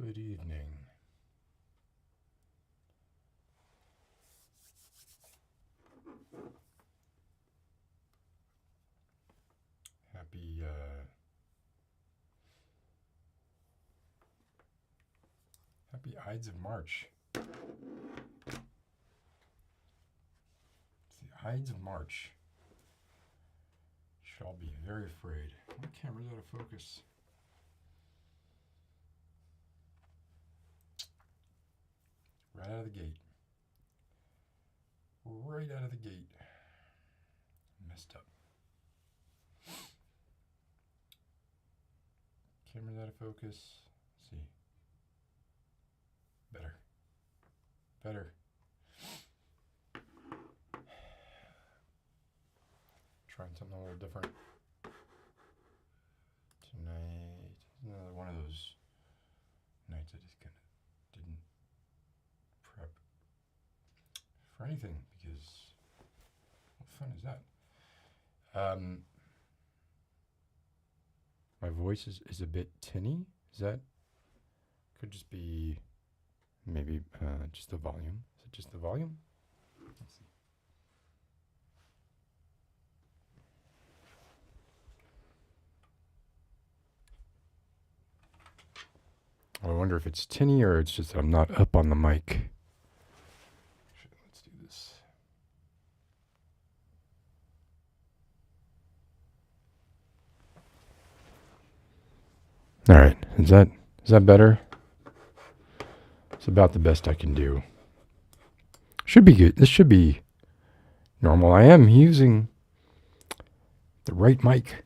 Good evening. Happy Ides of March. It's the Ides of March. Shall be very afraid. My camera's out of focus. Right out of the gate. Right out of the gate. Messed up. Camera's out of focus. Let's see. Better. Trying something a little different tonight. Another one of those nights I just kind of didn't prep for anything because what fun is that? My voice is a bit tinny. Is that could just be maybe just the volume? Is it just the volume? Let's see. I wonder if it's tinny or it's just that I'm not up on the mic. Let's do this. All right, is that better? It's about the best I can do. Should be good. This should be normal. I am using the right mic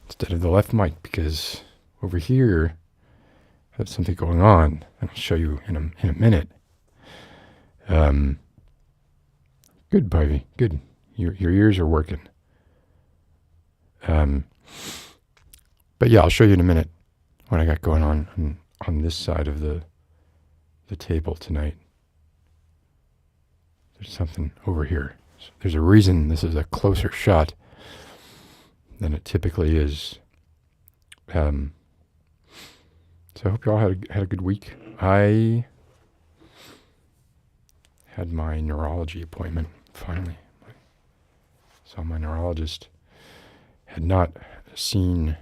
instead of the left mic because over here I have something going on, and I'll show you in a minute. Good, Bivy. Good. Your ears are working. But yeah, I'll show you in a minute what I got going on this side of the table tonight. There's something over here. So there's a reason this is a closer shot than it typically is. So I hope you all had a good week. I had my neurology appointment finally. Saw my neurologist. Had not seen.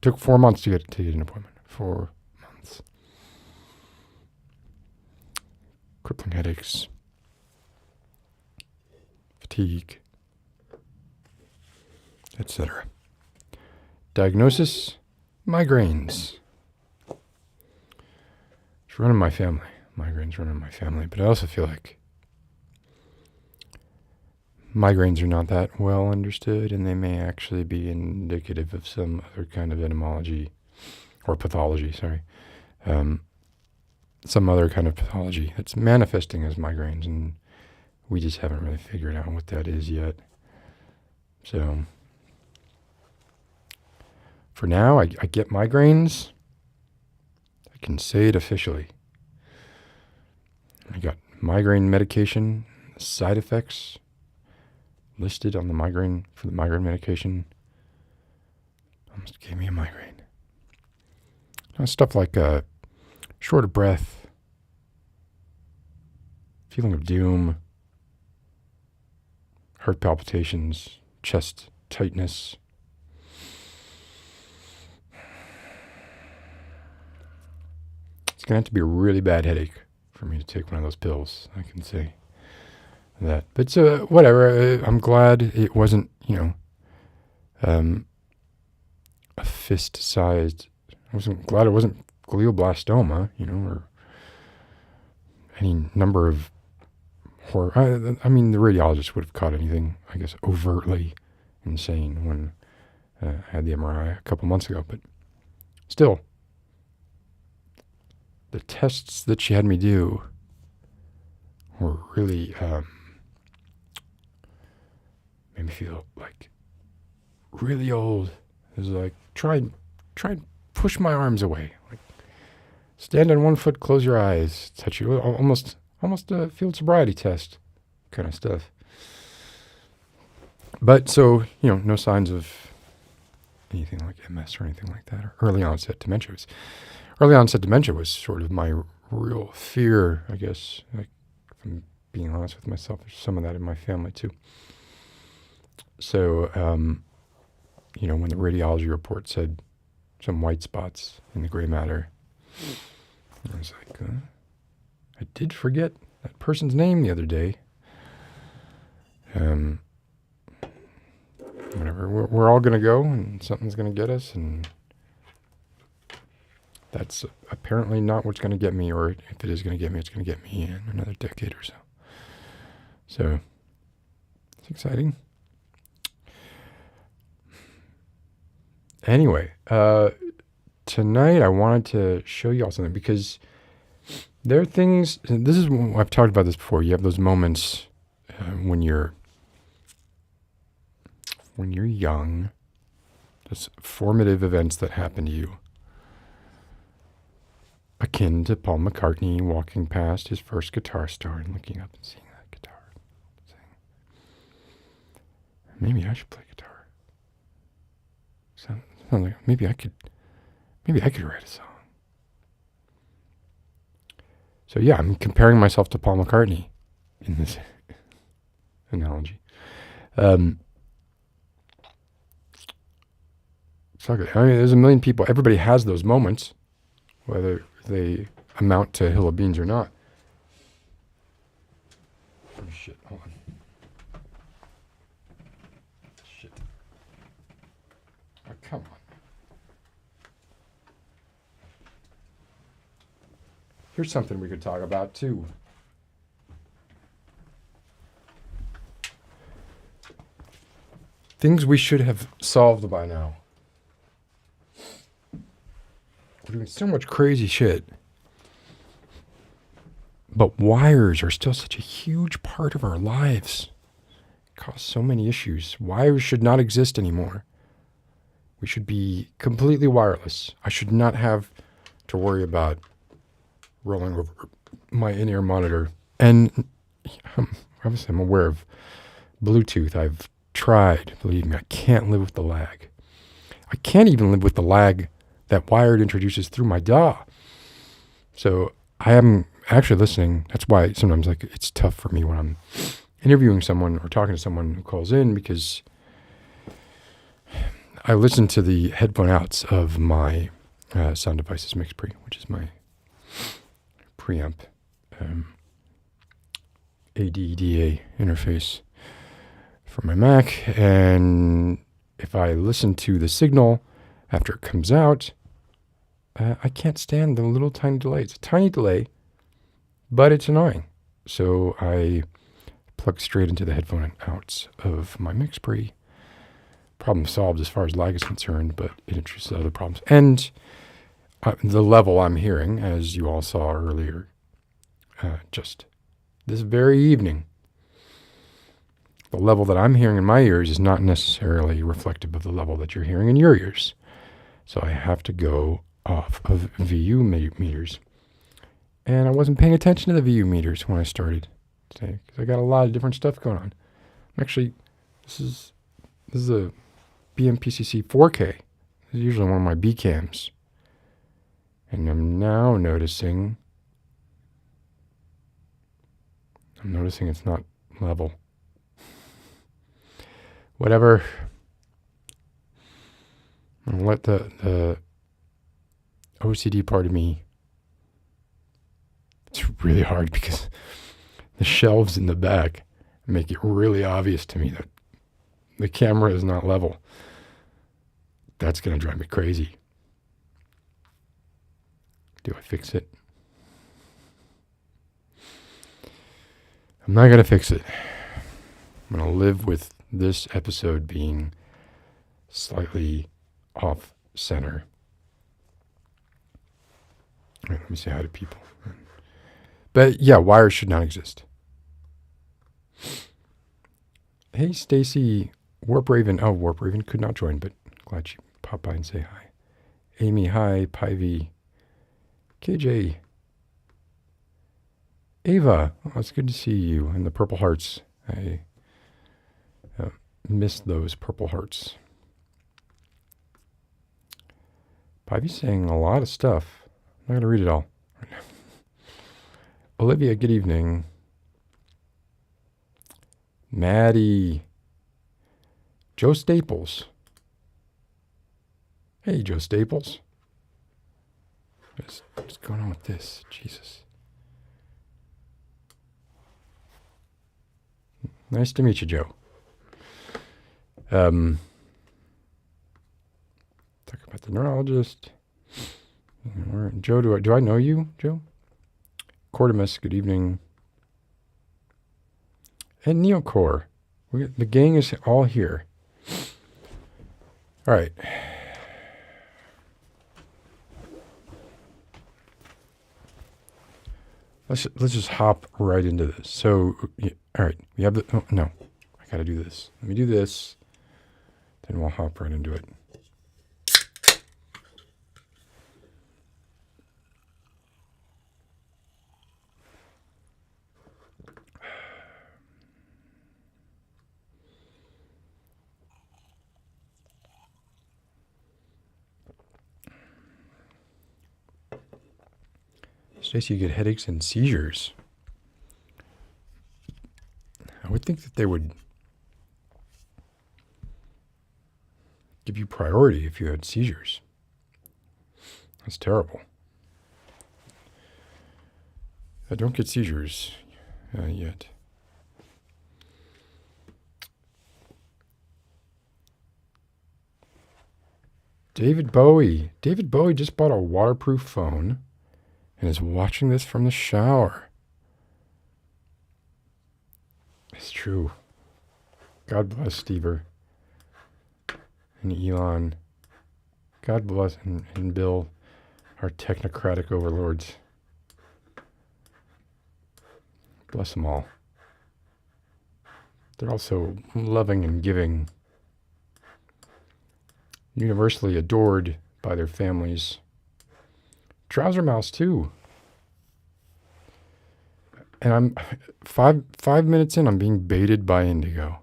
Took 4 months to get an appointment. 4 months. Crippling headaches. Fatigue. Etc. Diagnosis: migraines. It's running my family. Migraines running my family. But I also feel like migraines are not that well understood, and they may actually be indicative of some other kind of etymology or pathology, some other kind of pathology that's manifesting as migraines, and we just haven't really figured out what that is yet. So for now, I get migraines. I can say it officially. I got migraine medication, side effects listed on the migraine medication. Almost gave me a migraine. Stuff like short of breath, feeling of doom, heart palpitations, chest tightness. It's going to have to be a really bad headache for me to take one of those pills, I can say that. But whatever, I'm glad it wasn't, a fist-sized. I wasn't glad it wasn't glioblastoma, or any number of horror. I mean, the radiologist would have caught anything, I guess, overtly insane when I had the MRI a couple months ago. But still, the tests that she had me do were really made me feel like really old. It was like try and push my arms away. Like stand on one foot, close your eyes, touch you. Almost a field sobriety test kind of stuff. But so no signs of anything like MS or anything like that, or early onset dementia. Early onset dementia was sort of my real fear, I guess. Like, if I'm being honest with myself, there's some of that in my family too. So, when the radiology report said some white spots in the gray matter, I was like, I did forget that person's name the other day. Whatever. We're all going to go, and something's going to get us, and that's apparently not what's going to get me, or if it is going to get me, it's going to get me in another decade or so. So, it's exciting. Anyway, tonight I wanted to show you all something, because there are things, I've talked about this before, you have those moments when you're young, those formative events that happen to you, akin to Paul McCartney walking past his first guitar store and looking up and seeing that guitar, saying, maybe I should play guitar. Sounds like maybe I could write a song. So yeah, I'm comparing myself to Paul McCartney in this analogy. It's not good. I mean, there's a million people. Everybody has those moments, whether they amount to a hill of beans or not. Oh, shit. Hold on. Shit. Oh, come on. Here's something we could talk about, too. Things we should have solved by now. We're doing so much crazy shit. But wires are still such a huge part of our lives. It cause so many issues. Wires should not exist anymore. We should be completely wireless. I should not have to worry about rolling over my in-ear monitor. And obviously I'm aware of Bluetooth. I've tried. Believe me, I can't live with the lag. I can't even live with the lag that wired introduces through my DAW. So I am actually listening. That's why sometimes it's tough for me when I'm interviewing someone or talking to someone who calls in, because I listen to the headphone outs of my Sound Devices Mix Pre, which is my preamp ADDA interface for my Mac. And if I listen to the signal after it comes out, I can't stand the little tiny delay. It's a tiny delay, but it's annoying. So I plug straight into the headphone outs of my Mix Pre. Problem solved as far as lag is concerned, but it introduces other problems. And the level I'm hearing, as you all saw earlier, just this very evening, the level that I'm hearing in my ears is not necessarily reflective of the level that you're hearing in your ears. So I have to go off of VU meters. And I wasn't paying attention to the VU meters when I started today, because I got a lot of different stuff going on. Actually, this is a BMPCC 4K. This is usually one of my B cams. And I'm now noticing it's not level. Whatever. I'll let the OCD part of me. It's really hard because the shelves in the back make it really obvious to me that the camera is not level. That's going to drive me crazy. Do I fix it? I'm not going to fix it. I'm going to live with this episode being slightly off center. All right, let me say hi to people. But yeah, wires should not exist. Hey, Stacy, Warp Raven. Oh, Warp Raven could not join, but glad she popped by and say hi. Amy, hi. Pivy. KJ. Ava, oh, it's good to see you. And the purple hearts. I missed those purple hearts. Ivy's saying a lot of stuff. I'm not going to read it all. Olivia, good evening. Maddie. Joe Staples. Hey, Joe Staples. What's going on with this? Jesus. Nice to meet you, Joe. Talk about the neurologist. Joe, do I know you, Joe? Cortimus, good evening. And Neocore. The gang is all here. All right. Let's just hop right into this. So, all right, we have the. Oh, no, I got to do this. Let me do this. Then we'll hop right into it. Stacey, you get headaches and seizures. I would think that they would give you priority if you had seizures. That's terrible. I don't get seizures yet. David Bowie. David Bowie just bought a waterproof phone and is watching this from the shower. It's true. God bless Stever and Elon. God bless and Bill, our technocratic overlords. Bless them all. They're also loving and giving, universally adored by their families. Trouser Mouse too. And I'm 5 minutes in, I'm being baited by Indigo.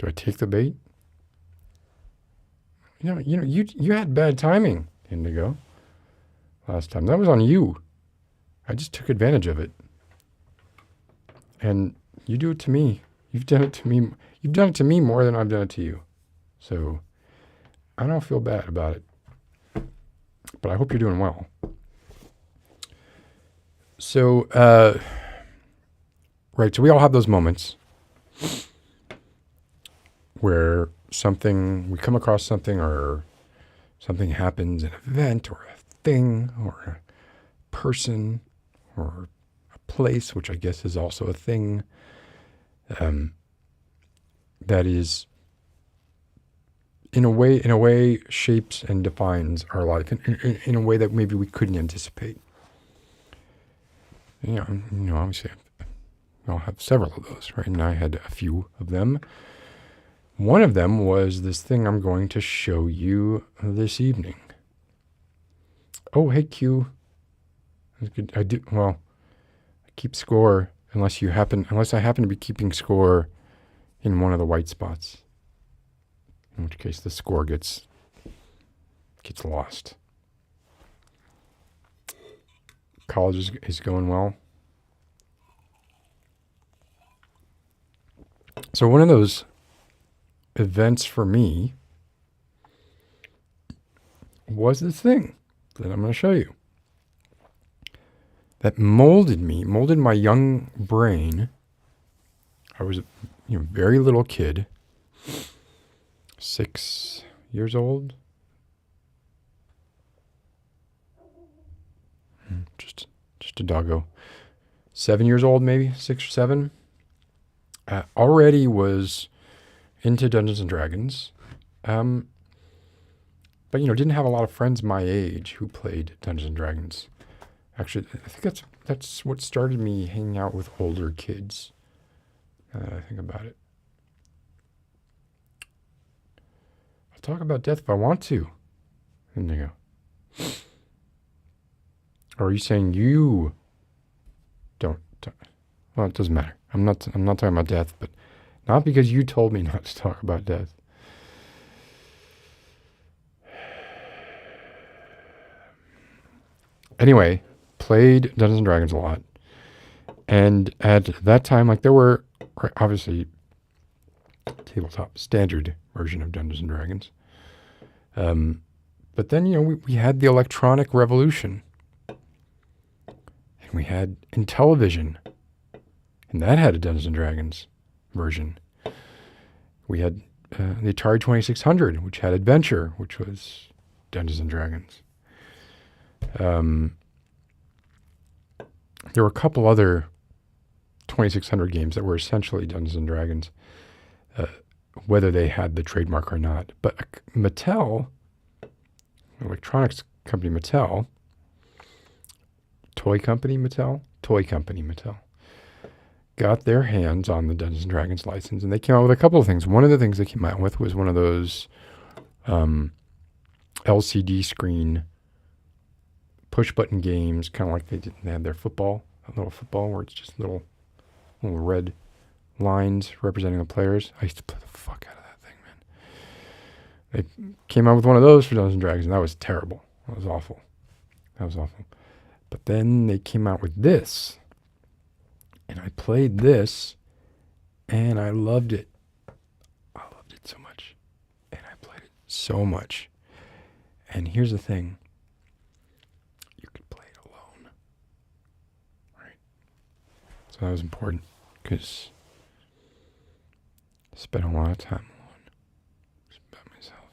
Do I take the bait? You had bad timing, Indigo. Last time. That was on you. I just took advantage of it. And you do it to me. You've done it to me. You've done it to me more than I've done it to you. So I don't feel bad about it. But I hope you're doing well. So, right. So we all have those moments where we come across something or something happens, an event or a thing or a person or a place, which I guess is also a thing, that is in a way shapes and defines our life in a way that maybe we couldn't anticipate. Obviously I'll have several of those, right? And I had a few of them. One of them was this thing I'm going to show you this evening. Oh, hey, Q. I keep score unless I happen to be keeping score in one of the white spots. In which case the score gets lost. College is going well. So one of those events for me was this thing that I'm going to show you. That molded my young brain. I was a very little kid, 6 years old. Just a doggo. 7 years old, maybe 6 or 7. Already was into Dungeons and Dragons. But didn't have a lot of friends my age who played Dungeons and Dragons. Actually, I think that's what started me hanging out with older kids. Now that I think about it. I'll talk about death if I want to. Indigo. Or are you saying you don't? Well, it doesn't matter. I'm not talking about death, but Not because you told me not to talk about death. Anyway, played Dungeons and Dragons a lot. And at that time, like there were obviously tabletop standard version of Dungeons and Dragons. But then, we had the electronic revolution. And we had Intellivision. And that had a Dungeons and Dragons version. We had the Atari 2600, which had Adventure, which was Dungeons and Dragons. There were a couple other 2600 games that were essentially Dungeons and Dragons, whether they had the trademark or not. But Mattel, electronics company Mattel, toy company Mattel, got their hands on the Dungeons and Dragons license, and they came out with a couple of things. One of the things they came out with was one of those LCD screen push-button games, kind of like they had their football, a little football where it's just little red lines representing the players. I used to play the fuck out of that thing, man. They came out with one of those for Dungeons and Dragons, and that was terrible. That was awful. But then they came out with this, and I played this, and I loved it. I loved it so much, and I played it so much. And here's the thing. You could play it alone, right? So that was important, because I spent a lot of time alone, just by myself,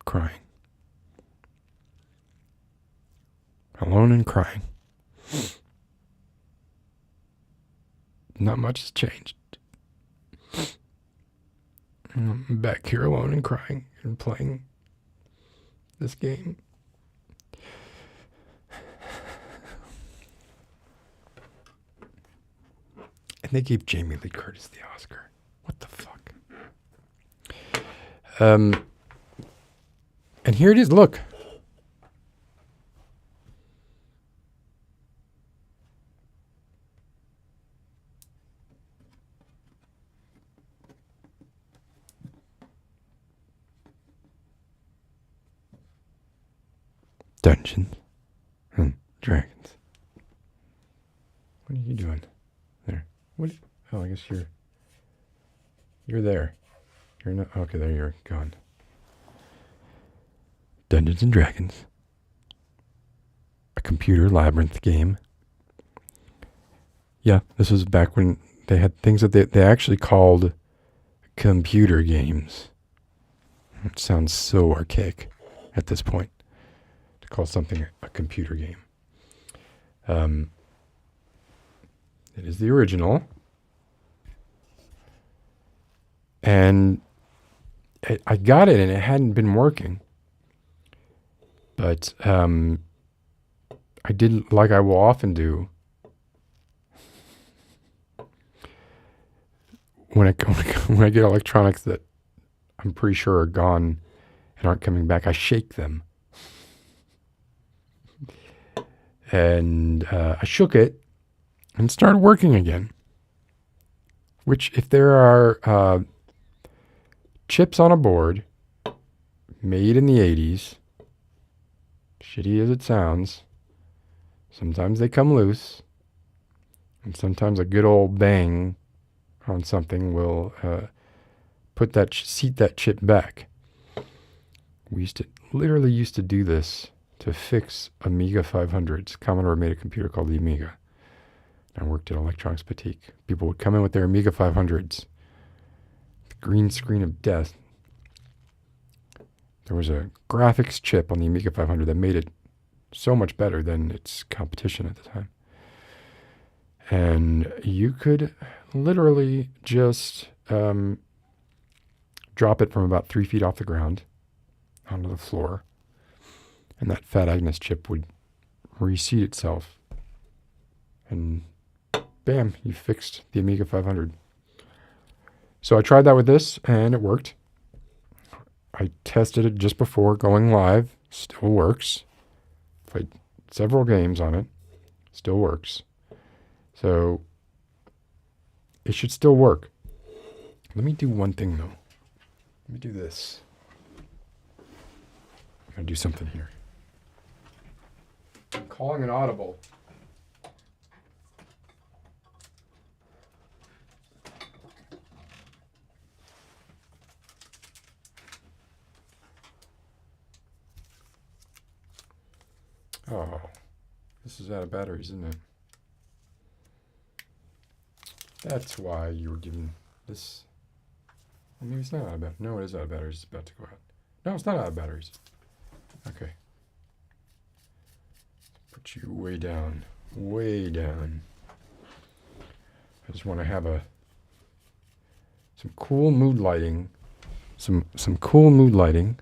crying. Alone and crying. Not much has changed. I'm back here alone and crying and playing this game. And they gave Jamie Lee Curtis the Oscar. What the fuck? And here it is. Look. Dungeons and Dragons. What are you doing there? What? Oh, I guess you're there. You're not. Okay, there you're gone. Dungeons and Dragons. A computer labyrinth game. Yeah, this was back when they had things that they actually called computer games. It sounds so archaic at this point to call something a computer game. It is the original. And I got it and it hadn't been working. But I did, like I will often do, when I get electronics that I'm pretty sure are gone and aren't coming back, I shake them. And I shook it and it started working again. Which, if there are chips on a board made in the 80s, shitty as it sounds, sometimes they come loose, and sometimes a good old bang on something will seat that chip back. We literally used to do this to fix Amiga 500s. Commodore made a computer called the Amiga. I worked at Electronics Boutique. People would come in with their Amiga 500s. The green screen of death. There was a graphics chip on the Amiga 500 that made it so much better than its competition at the time. And you could literally just drop it from about 3 feet off the ground onto the floor. And that fat Agnes chip would reseat itself. And bam, you fixed the Amiga 500. So I tried that with this, and it worked. I tested it just before going live. Still works. Played several games on it. Still works. So it should still work. Let me do one thing, though. Let me do this. I'm going to do something here. I'm calling an audible. Oh, this is out of batteries, isn't it? That's why you were given this. Well, maybe it's not out of batteries. No, it is out of batteries. It's about to go out. No, it's not out of batteries. Okay. Put you way down. Way down. I just want to have some cool mood lighting. Some cool mood lighting.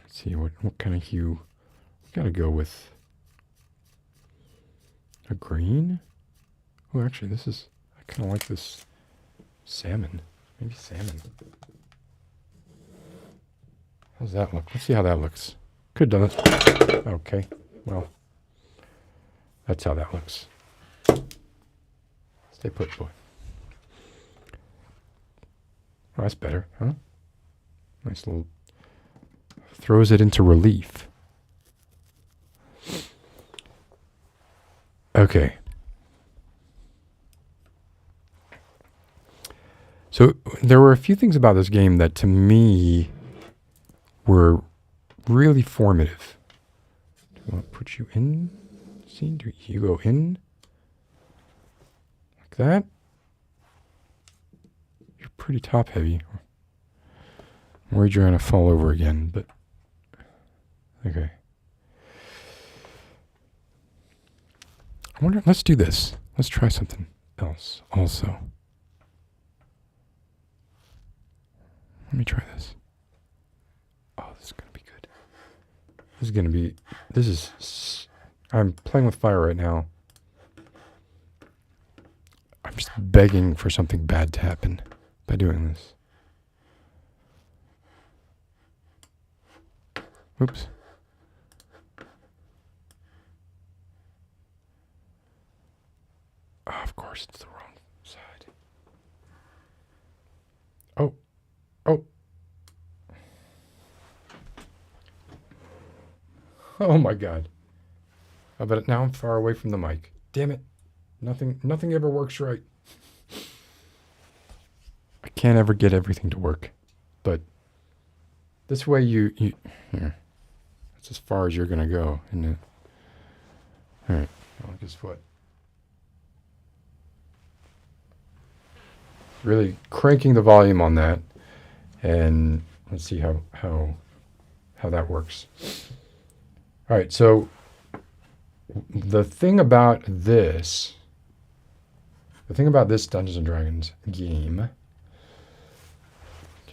Let's see what kind of hue. We gotta go with a green. Oh, actually, I kind of like this salmon. Maybe salmon. How's that look? Let's see how that looks. Could have done it. Okay, well, that's how that looks. Stay put, boy. Oh, that's better, huh? Nice little... Throws it into relief. Okay. So there were a few things about this game that to me were really formative. Do I want to put you in scene? Do you go in like that? You're pretty top heavy. I'm worried you're going to fall over again, but okay. I wonder, let's do this. Let's try something else also. Let me try this. Oh, this is going to be good. I'm playing with fire right now. I'm just begging for something bad to happen by doing this. Oops. Oh, of course, it's the wrong side. Oh. Oh my God. Oh, but now I'm far away from the mic. Damn it. Nothing ever works right. I can't ever get everything to work. But this way you here. That's as far as you're going to go, isn't it? All right. Well, guess what? Really cranking the volume on that, and let's see how that works. All right, so the thing about this Dungeons and Dragons game,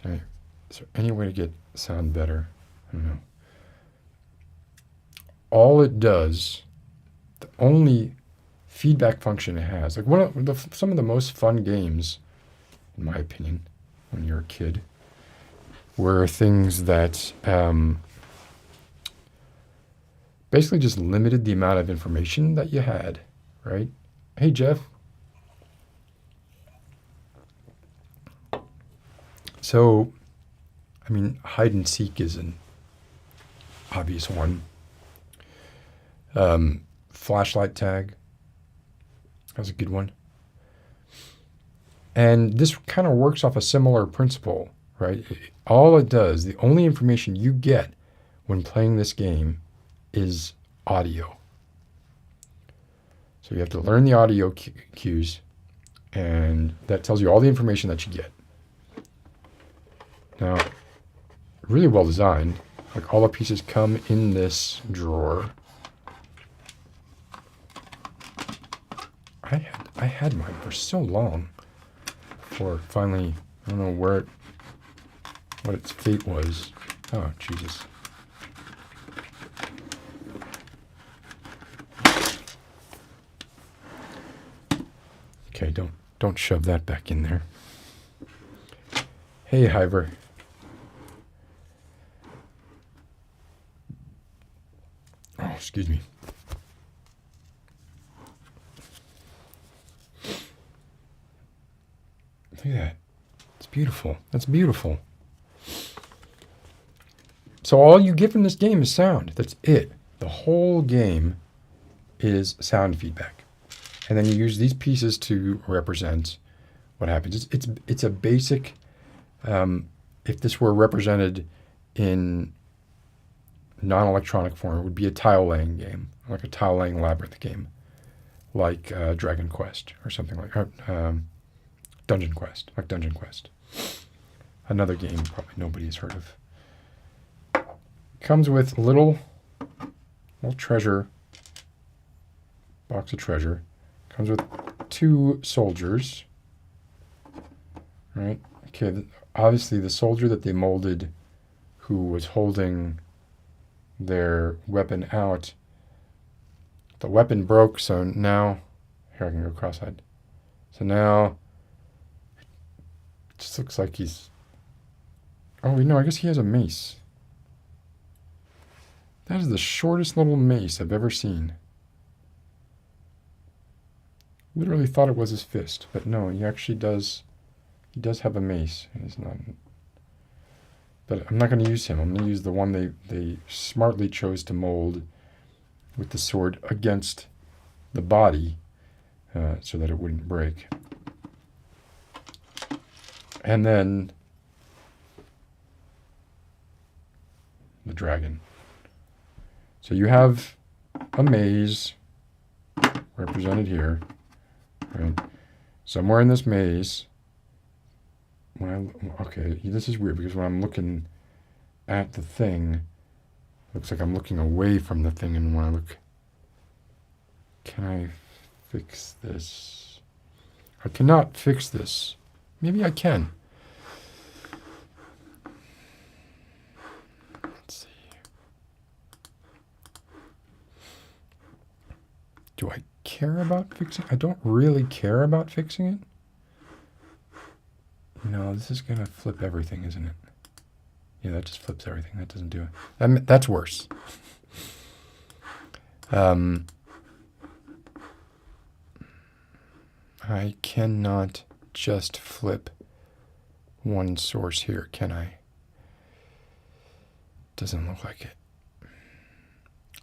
is there any way to get sound better? I don't know. All it does, the only feedback function it has, like some of the most fun games, in my opinion, when you're a kid, were things that basically just limited the amount of information that you had, right? Hey, Jeff. So, I mean, hide and seek is an obvious one. Flashlight tag. That was a good one. And this kind of works off a similar principle, right? All it does, the only information you get when playing this game is audio. So you have to learn the audio cues, and that tells you all the information that you get. Now, really well designed. Like all the pieces come in this drawer. I had mine for so long before finally, I don't know what its fate was. Oh, Jesus. Okay, don't shove that back in there. Hey, Hiver. Oh, excuse me. Look at that. It's beautiful. That's beautiful. So all you get from this game is sound. That's it. The whole game is sound feedback. And then you use these pieces to represent what happens. It's a basic, if this were represented in non-electronic form, it would be a tile-laying game, like a tile-laying labyrinth game, like Dragon Quest or something like Dungeon Quest, like Dungeon Quest. Another game probably nobody has heard of. Comes with a little treasure, box of treasure. Comes with 2 soldiers, right? Okay, obviously the soldier that they molded who was holding their weapon out, the weapon broke, so now, here I can go cross-eyed. So now, it just looks like he's, oh no, I guess he has a mace. That is the shortest little mace I've ever seen. Literally thought it was his fist, but no, he actually does. He does have a mace. He's not. But I'm not going to use him. I'm going to use the one they smartly chose to mold with the sword against the body, so that it wouldn't break. And then the dragon. So you have a maze represented here. Right. Somewhere in this maze, okay, this is weird because when I'm looking at the thing, it looks like I'm looking away from the thing, and when I look, can I fix this? I cannot fix this. Maybe I can. Let's see. Do I care about fixing? I don't really care about fixing it. No, this is going to flip everything, isn't it? Yeah, that just flips everything. That doesn't do it. That's worse. I cannot just flip one source here, can I? Doesn't look like it.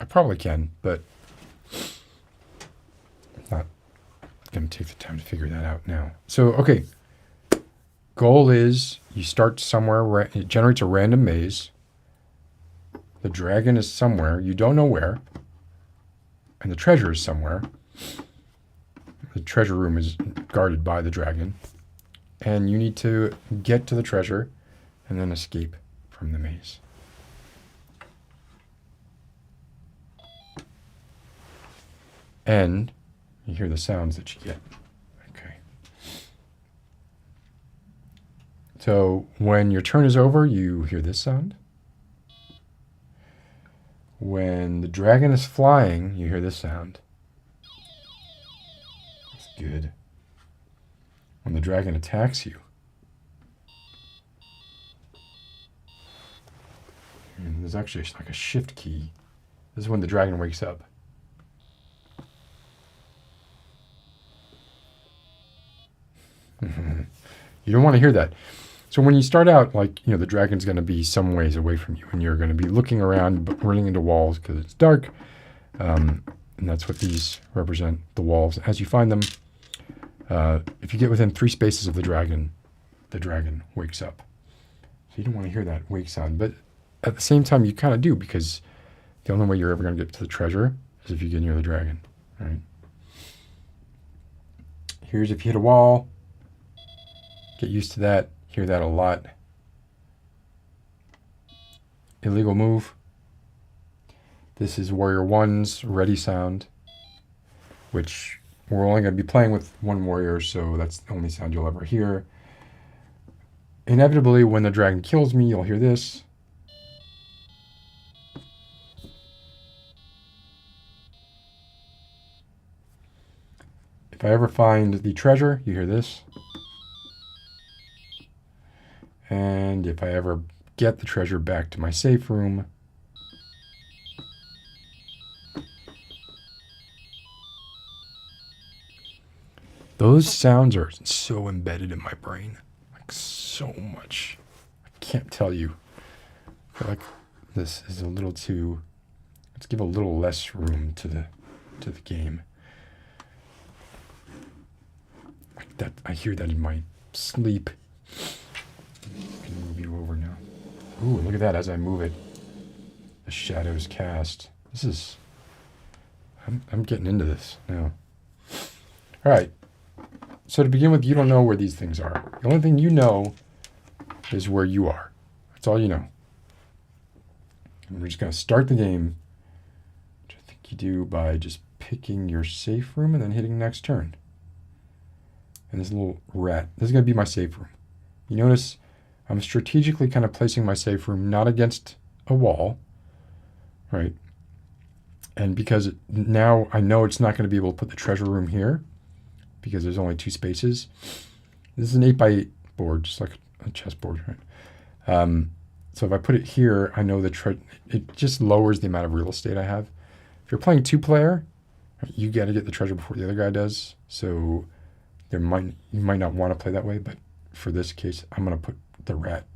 I probably can, but not going to take the time to figure that out now. So, okay. Goal is you start somewhere, it generates a random maze. The dragon is somewhere, you don't know where. And the treasure is somewhere. The treasure room is guarded by the dragon. And you need to get to the treasure and then escape from the maze. And you hear the sounds that you get. Okay. So when your turn is over, you hear this sound. When the dragon is flying, you hear this sound. That's good. When the dragon attacks you. And there's actually like a shift key. This is when the dragon wakes up. You don't want to hear that. So when you start out, like, the dragon's going to be some ways away from you, and you're going to be looking around, but running into walls because it's dark. And that's what these represent, the walls. As you find them, if you get within 3 spaces of the dragon wakes up. So you don't want to hear that wake sound. But at the same time, you kind of do, because the only way you're ever going to get to the treasure is if you get near the dragon. Right? Here's if you hit a wall. Get used to that. Hear that a lot. Illegal move. This is Warrior 1's ready sound, which we're only going to be playing with 1 warrior, so that's the only sound you'll ever hear. Inevitably, when the dragon kills me, you'll hear this. If I ever find the treasure, you hear this. And if I ever get the treasure back to my safe room, Those sounds are so embedded in my brain. Like so much. I can't tell you. I feel like this is a little too... Let's give a little less room to the game. Like that, I hear that in my sleep. I can move you over now. Ooh, look at that as I move it. The shadows cast. This is... I'm getting into this now. All right. So to begin with, you don't know where these things are. The only thing you know is where you are. That's all you know. And we're just going to start the game, which I think you do by just picking your safe room and then hitting next turn. And this little rat, this is going to be my safe room. You notice I'm strategically kind of placing my safe room not against a wall, right? And because now I know it's not going to be able to put the treasure room here because there's only 2 spaces. This is an 8x8 board, just like a chessboard, right? So if I put it here, I know it just lowers the amount of real estate I have. If you're playing 2-player, you got to get the treasure before the other guy does. So you might not want to play that way, but for this case, I'm going to put the rat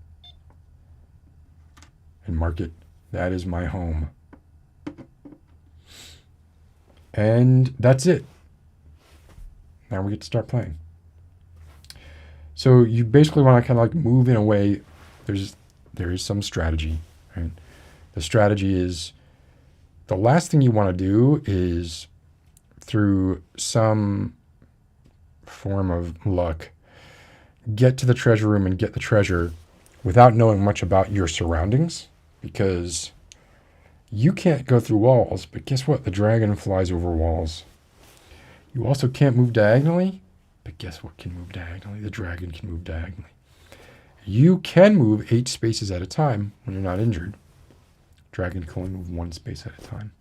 and mark it. That is my home. And that's it. Now we get to start playing. So you basically want to kind of like move in a way. There is some strategy, right? The strategy is the last thing you want to do is through some form of luck get to the treasure room and get the treasure without knowing much about your surroundings, because you can't go through walls, but guess what? The dragon flies over walls. You also can't move diagonally, but guess what can move diagonally? The dragon can move diagonally. You can move 8 spaces at a time when you're not injured. Dragon can only move 1 space at a time.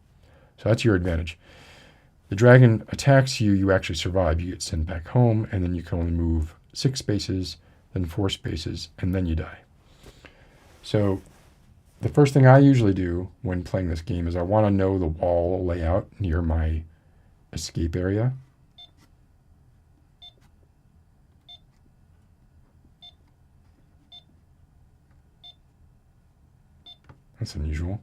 So that's your advantage. The dragon attacks you, you actually survive. You get sent back home, and then you can only move 6 spaces, then 4 spaces, and then you die. So the first thing I usually do when playing this game is I want to know the wall layout near my escape area. That's unusual.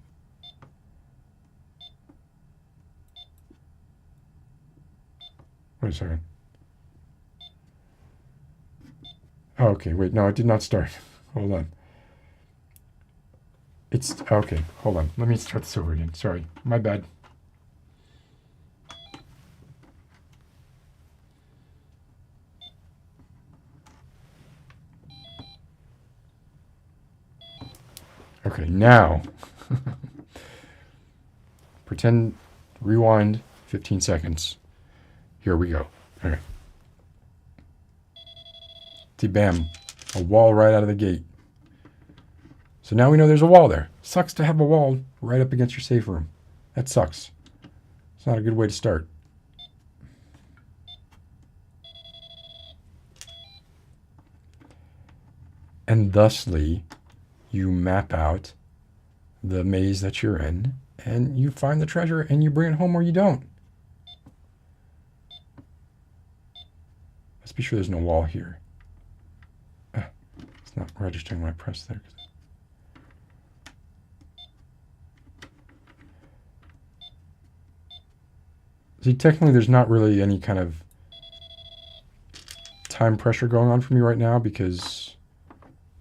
Wait a second. Oh, okay, wait, no, it did not start. Hold on. It's, okay, hold on. Let me start this over again. Sorry, my bad. Okay, now, pretend, rewind 15 seconds. Here we go. Okay. See, bam, a wall right out of the gate. So now we know there's a wall there. Sucks to have a wall right up against your safe room. That sucks. It's not a good way to start. And thusly, you map out the maze that you're in, and you find the treasure, and you bring it home or you don't. Let's be sure there's no wall here. It's not registering when I press there. See, technically there's not really any kind of time pressure going on for me right now because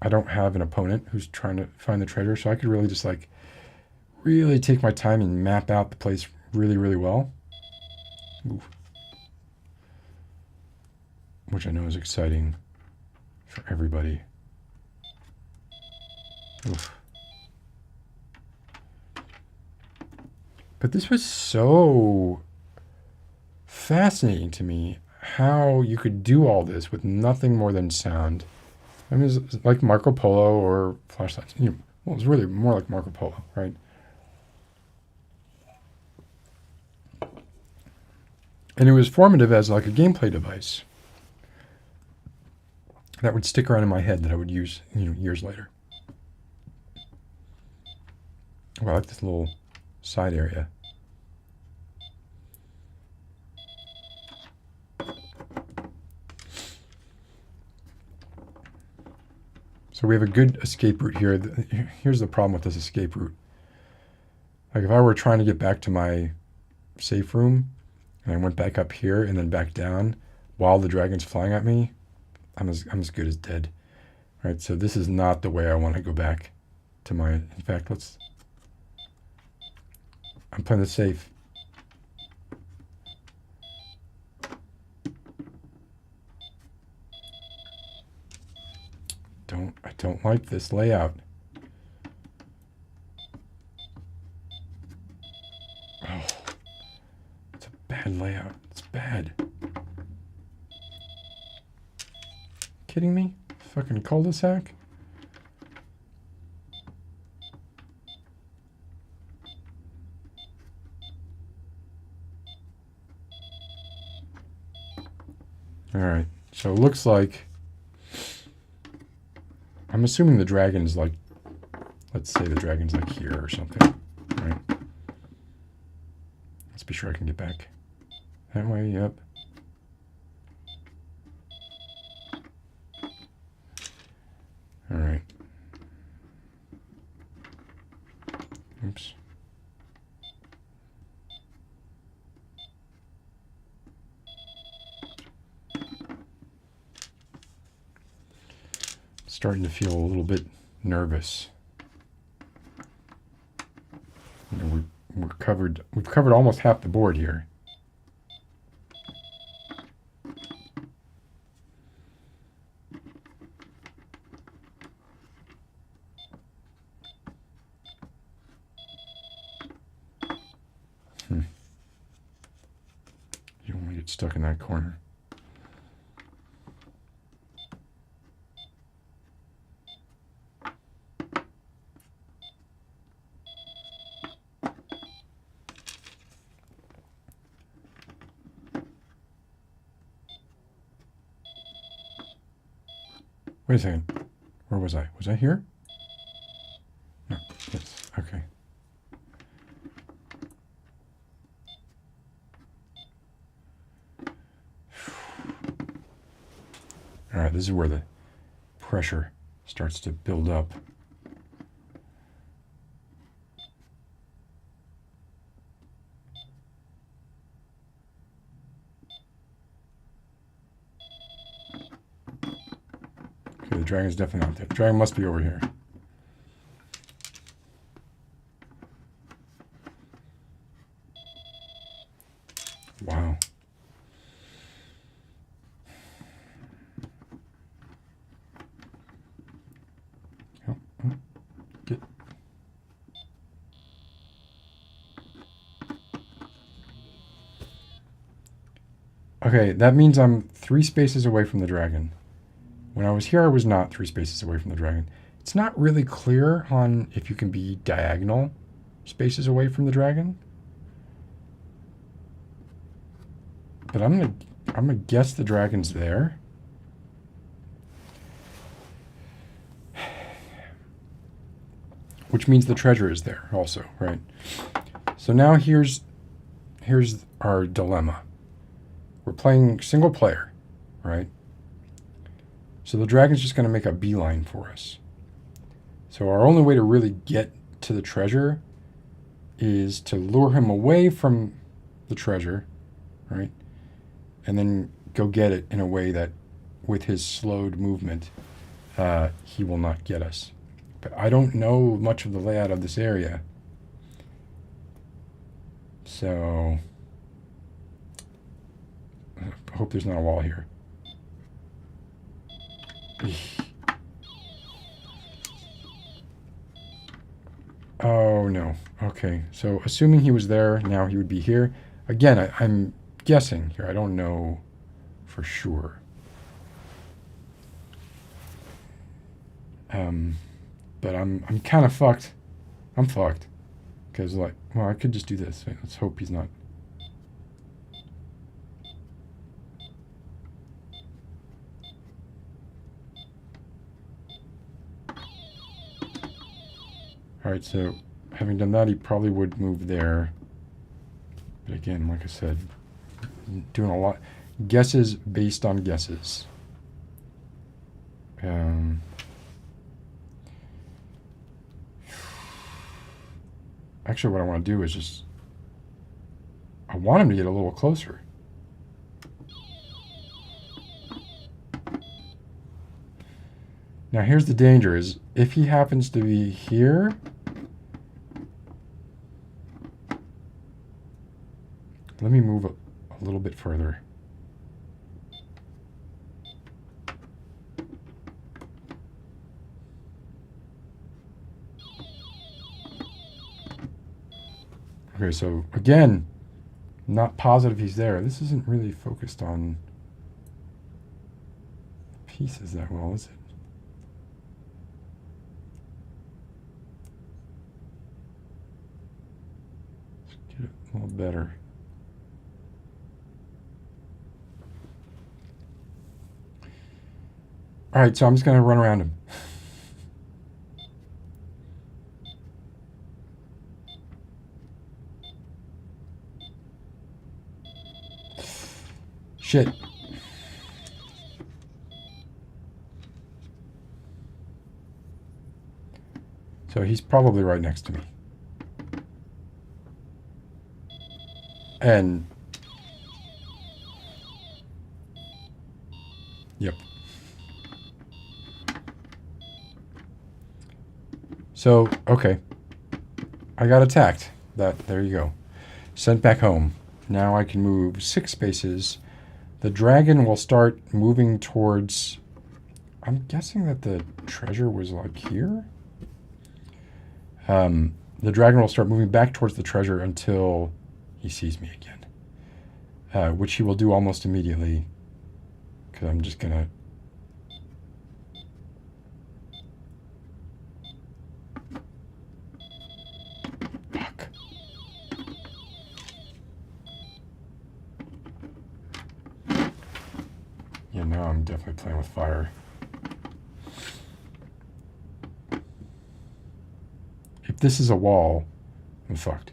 I don't have an opponent who's trying to find the treasure, so I could really just like really take my time and map out the place really, really well. Oof. Which I know is exciting for everybody. Oof. But this was so fascinating to me, how you could do all this with nothing more than sound. I mean, it's like Marco Polo or flashlights. Well, it's really more like Marco Polo, right? And it was formative as like a gameplay device that would stick around in my head that I would use, years later. Oh, I like this little side area. So we have a good escape route here. Here's the problem with this escape route. Like if I were trying to get back to my safe room and I went back up here and then back down while the dragon's flying at me, I'm as good as dead. Right, so this is not the way I want to go back to my, in fact, I'm playing this safe. I don't like this layout. Oh, it's a bad layout. It's bad. Kidding me? Fucking cul-de-sac? Alright, so it looks like, I'm assuming the dragon's like, let's say the dragon's like here or something, right? Let's be sure I can get back. That way, yep. Alright. Oops. Starting to feel a little bit nervous. You know, we've covered almost half the board here. You don't want to get stuck in that corner. Wait a second. Where was I? Was I here? No. Yes. Okay. All right. This is where the pressure starts to build up. Okay, the dragon's definitely out there. The dragon must be over here. Wow. Oh, get. Okay, that means I'm 3 spaces away from the dragon. When I was here, I was not 3 spaces away from the dragon. It's not really clear on if you can be diagonal spaces away from the dragon. But I'm gonna guess the dragon's there. Which means the treasure is there also, right? So now here's our dilemma. We're playing single player, right? So the dragon's just going to make a beeline for us. So our only way to really get to the treasure is to lure him away from the treasure, right? And then go get it in a way that, with his slowed movement, he will not get us. But I don't know much of the layout of this area. So I hope there's not a wall here. Oh no. Okay. So assuming he was there, now he would be here. Again, I'm guessing here. I don't know for sure. But I'm kind of fucked. I'm fucked. Because, like, well, I could just do this. Let's hope he's not. Alright, so having done that, he probably would move there. But again, like I said, doing a lot. Guesses based on guesses. Actually, what I want to do is just, I want him to get a little closer. Now here's the danger is if he happens to be here, let me move a little bit further. Okay, so again, not positive he's there. This isn't really focused on pieces that well, is it? Let's get it a little better. All right, so I'm just going to run around him. Shit. So he's probably right next to me. And yep. So, okay. I got attacked. There you go. Sent back home. Now I can move 6 spaces. The dragon will start moving towards, I'm guessing that the treasure was like here. The dragon will start moving back towards the treasure until he sees me again, which he will do almost immediately, because I'm just gonna fuck. Yeah, now I'm definitely playing with fire. If this is a wall, I'm fucked.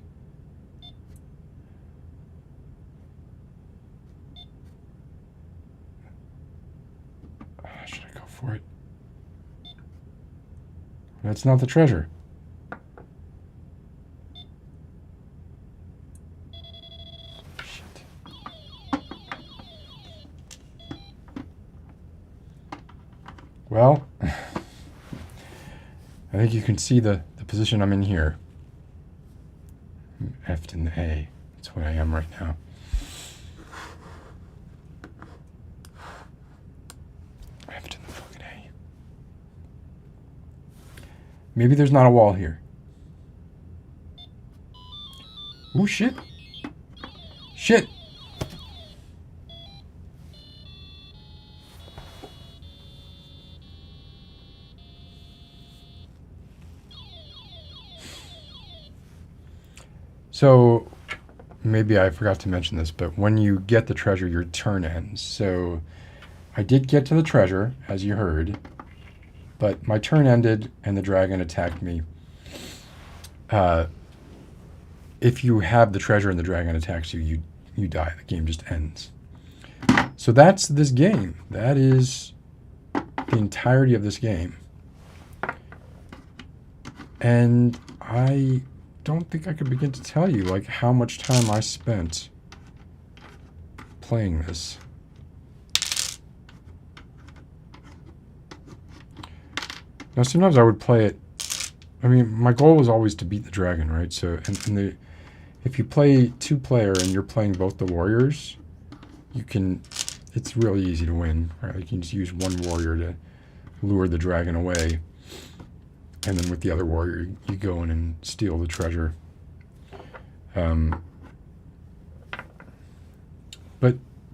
Should I go for it? That's not the treasure. Shit. Well, I think you can see the position I'm in here. I'm F'd in the A. That's what I am right now. F'd in the fucking A. Maybe there's not a wall here. Ooh, shit. Shit. So, maybe I forgot to mention this, but when you get the treasure, your turn ends. So, I did get to the treasure, as you heard, but my turn ended and the dragon attacked me. If you have the treasure and the dragon attacks you, you die. The game just ends. So that's this game. That is the entirety of this game. And I don't think I could begin to tell you like how much time I spent playing this. Now sometimes I would play it, I mean my goal was always to beat the dragon, right? So if you play 2-player and you're playing both the warriors, you can, it's really easy to win, right? You can just use one warrior to lure the dragon away. And then with the other warrior, you go in and steal the treasure. But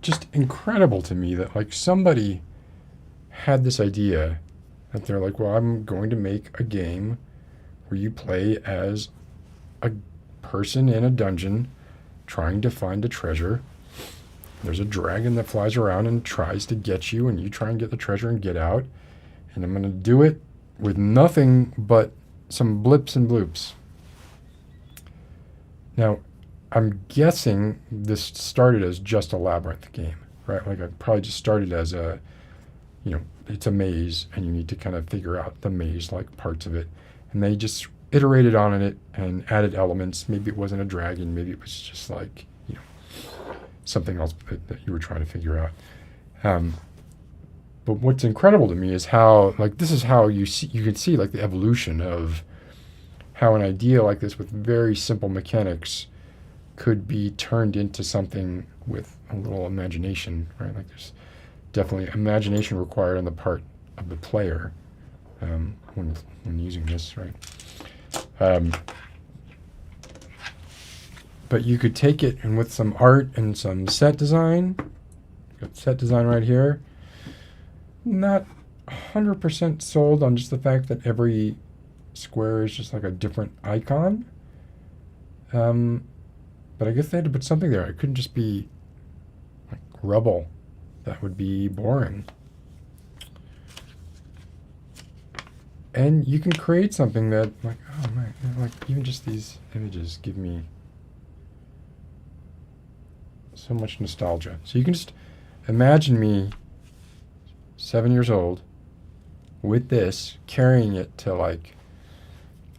just incredible to me that like somebody had this idea that they're like, well, I'm going to make a game where you play as a person in a dungeon trying to find a treasure. There's a dragon that flies around and tries to get you, and you try and get the treasure and get out. And I'm going to do it with nothing but some blips and bloops. Now, I'm guessing this started as just a labyrinth game, right? Like I probably just started as a, you know, it's a maze and you need to kind of figure out the maze-like parts of it. And they just iterated on it and added elements. Maybe it wasn't a dragon. Maybe it was just like, something else that you were trying to figure out. But what's incredible to me is how, like, this is how you can see like the evolution of how an idea like this with very simple mechanics could be turned into something with a little imagination, right? Like there's definitely imagination required on the part of the player when using this, right? But you could take it and with some art and some set design, got set design right here, not 100% sold on just the fact that every square is just like a different icon. But I guess they had to put something there. It couldn't just be like rubble. That would be boring. And you can create something that, like, oh man, like even just these images give me so much nostalgia. So you can just imagine me 7 years old with this, carrying it to like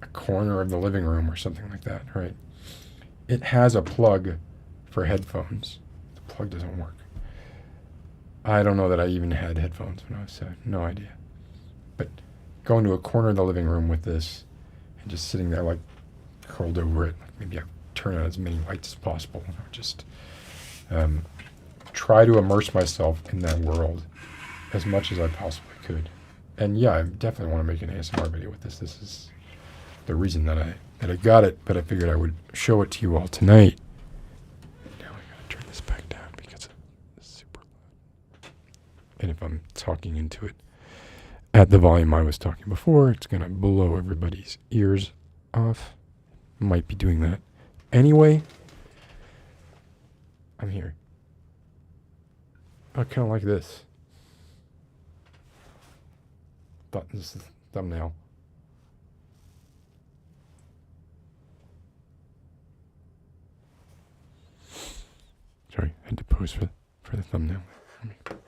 a corner of the living room or something like that, right? It has a plug for headphones. The plug doesn't work. I don't know that I even had headphones when I was 7. No idea. But going to a corner of the living room with this and just sitting there like curled over it, maybe I turn on as many lights as possible. Just try to immerse myself in that world as much as I possibly could. And yeah, I definitely want to make an ASMR video with this. This is the reason that I got it, but I figured I would show it to you all tonight. Now I gotta turn this back down because it's super loud. And if I'm talking into it at the volume I was talking before, it's gonna blow everybody's ears off. Might be doing that anyway. I'm here. I kind of like this. This is the thumbnail. Sorry, I had to pose for the thumbnail. Let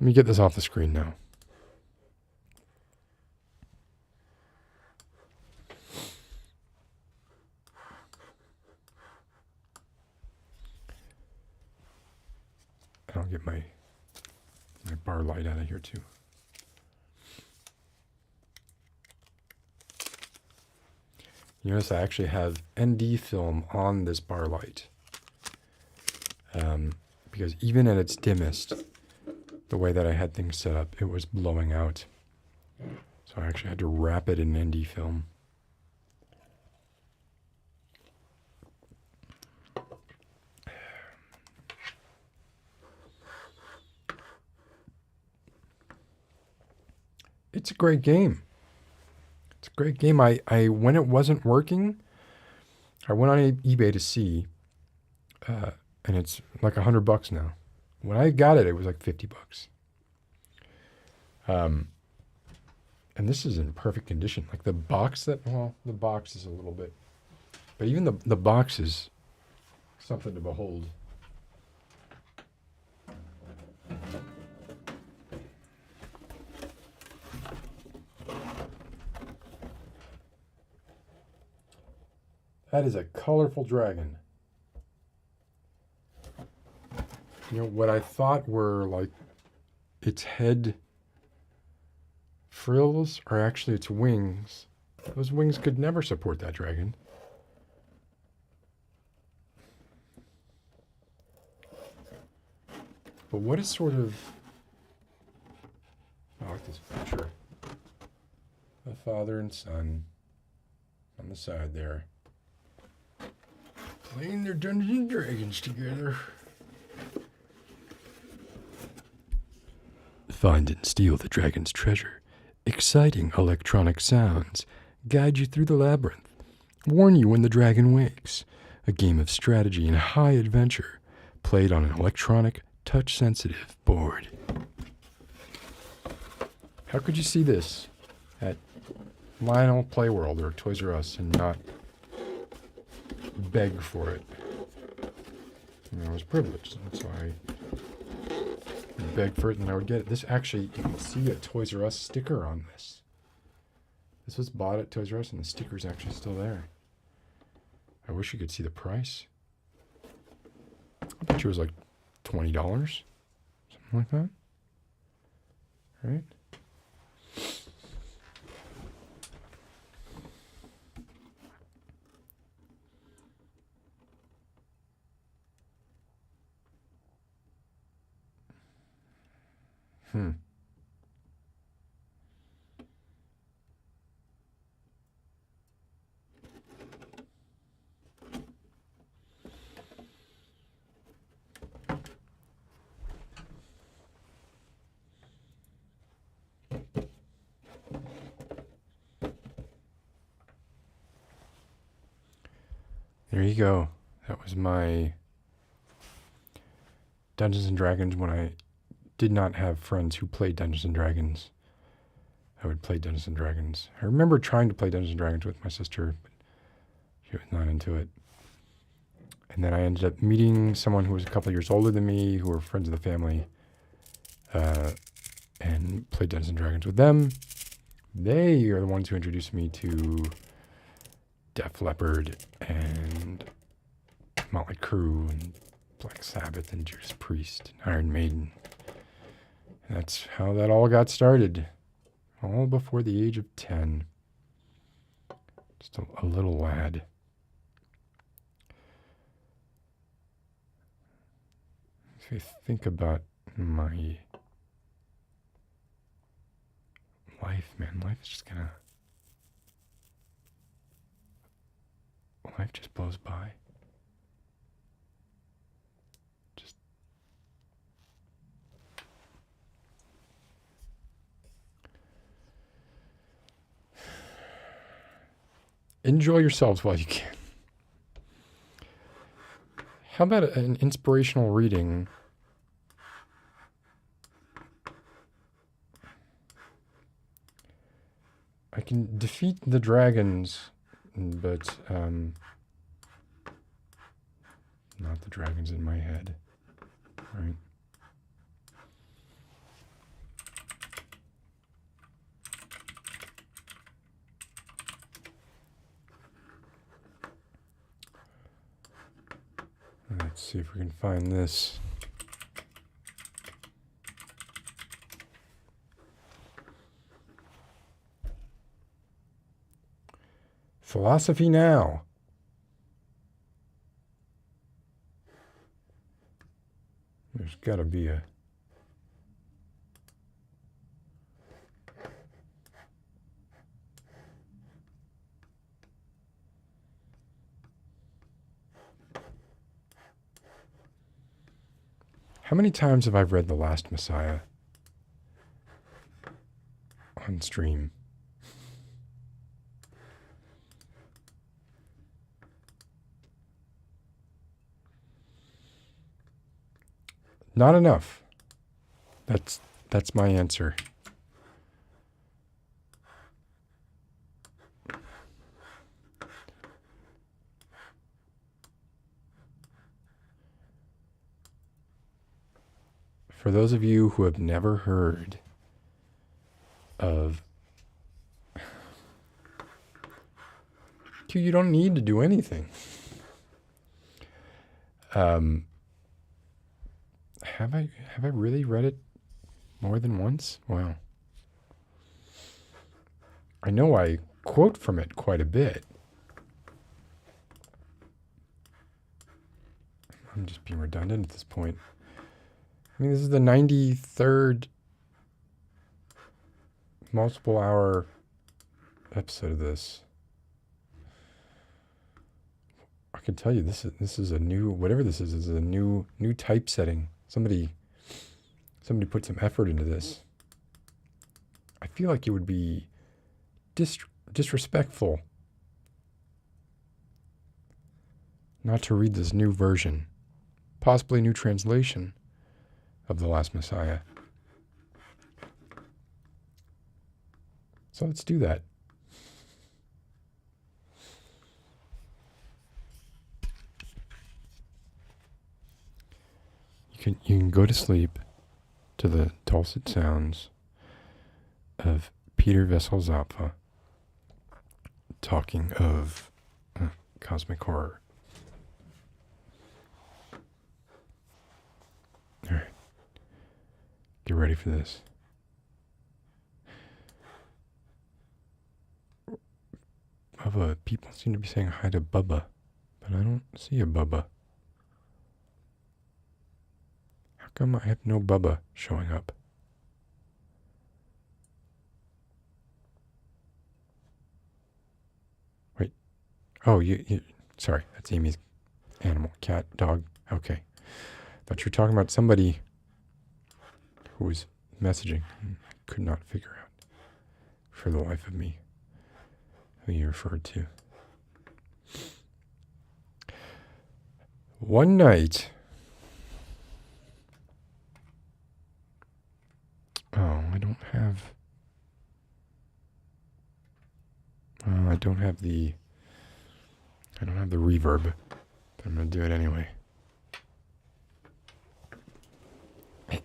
me get this off the screen now. And I'll get my bar light out of here too. You notice I actually have ND film on this bar light. Because even at its dimmest, the way that I had things set up, it was blowing out. So I actually had to wrap it in ND film. It's a great game. It's a great game. I when it wasn't working, I went on eBay to see, and it's like $100 now. When I got it, it was like $50. And this is in perfect condition. Like the box the box is a little bit, but even the box is something to behold. That is a colorful dragon. You know, what I thought were like its head frills are actually its wings. Those wings could never support that dragon. But what is sort of... I like this picture. A father and son on the side there, playing their Dungeons and Dragons together. Find and steal the dragon's treasure. Exciting electronic sounds guide you through the labyrinth. Warn you when the dragon wakes. A game of strategy and high adventure, played on an electronic, touch-sensitive board. How could you see this at Lionel Playworld or Toys R Us and not beg for it? I was privileged, so I begged for it and I would get it. This actually, you can see a Toys R Us sticker on this. This was bought at Toys R Us, and the sticker's actually still there. I wish you could see the price. I bet you it was like $20, something like that. Right? There you go. That was my Dungeons and Dragons when I did not have friends who played Dungeons and Dragons. I would play Dungeons and Dragons. I remember trying to play Dungeons and Dragons with my sister, but she was not into it. And then I ended up meeting someone who was a couple of years older than me, who were friends of the family, and played Dungeons and Dragons with them. They are the ones who introduced me to Def Leppard and Motley Crue and Black Sabbath and Judas Priest and Iron Maiden. And that's how that all got started. All before the age of 10. Just a little lad. If you think about my life, man, life is just gonna... Life just blows by. Just... Enjoy yourselves while you can. How about an inspirational reading? I can defeat the dragons, but not the dragons in my head, right? Let's see if we can find this. Philosophy Now. There's got to be a... How many times have I read The Last Messiah on stream? Not enough. That's my answer. For those of you who have never heard of... You don't need to do anything. Have I really read it more than once? Wow. I know I quote from it quite a bit. I'm just being redundant at this point. I mean, this is the 93rd multiple hour episode of this. I can tell you this is a new, whatever this is a new typesetting. Somebody put some effort into this. I feel like it would be disrespectful not to read this new version, possibly a new translation of The Last Messiah. So let's do that. You can go to sleep to the dulcet sounds of Peter Wessel-Zappa talking of cosmic horror. All right. Get ready for this. Bubba, people seem to be saying hi to Bubba, but I don't see a Bubba. How come I have no Bubba showing up? Wait. Oh, you sorry, that's Amy's animal. Cat, dog. Okay. Thought you were talking about somebody who was messaging. I could not figure out for the life of me who you referred to. One night, I don't have the reverb, but I'm going to do it anyway.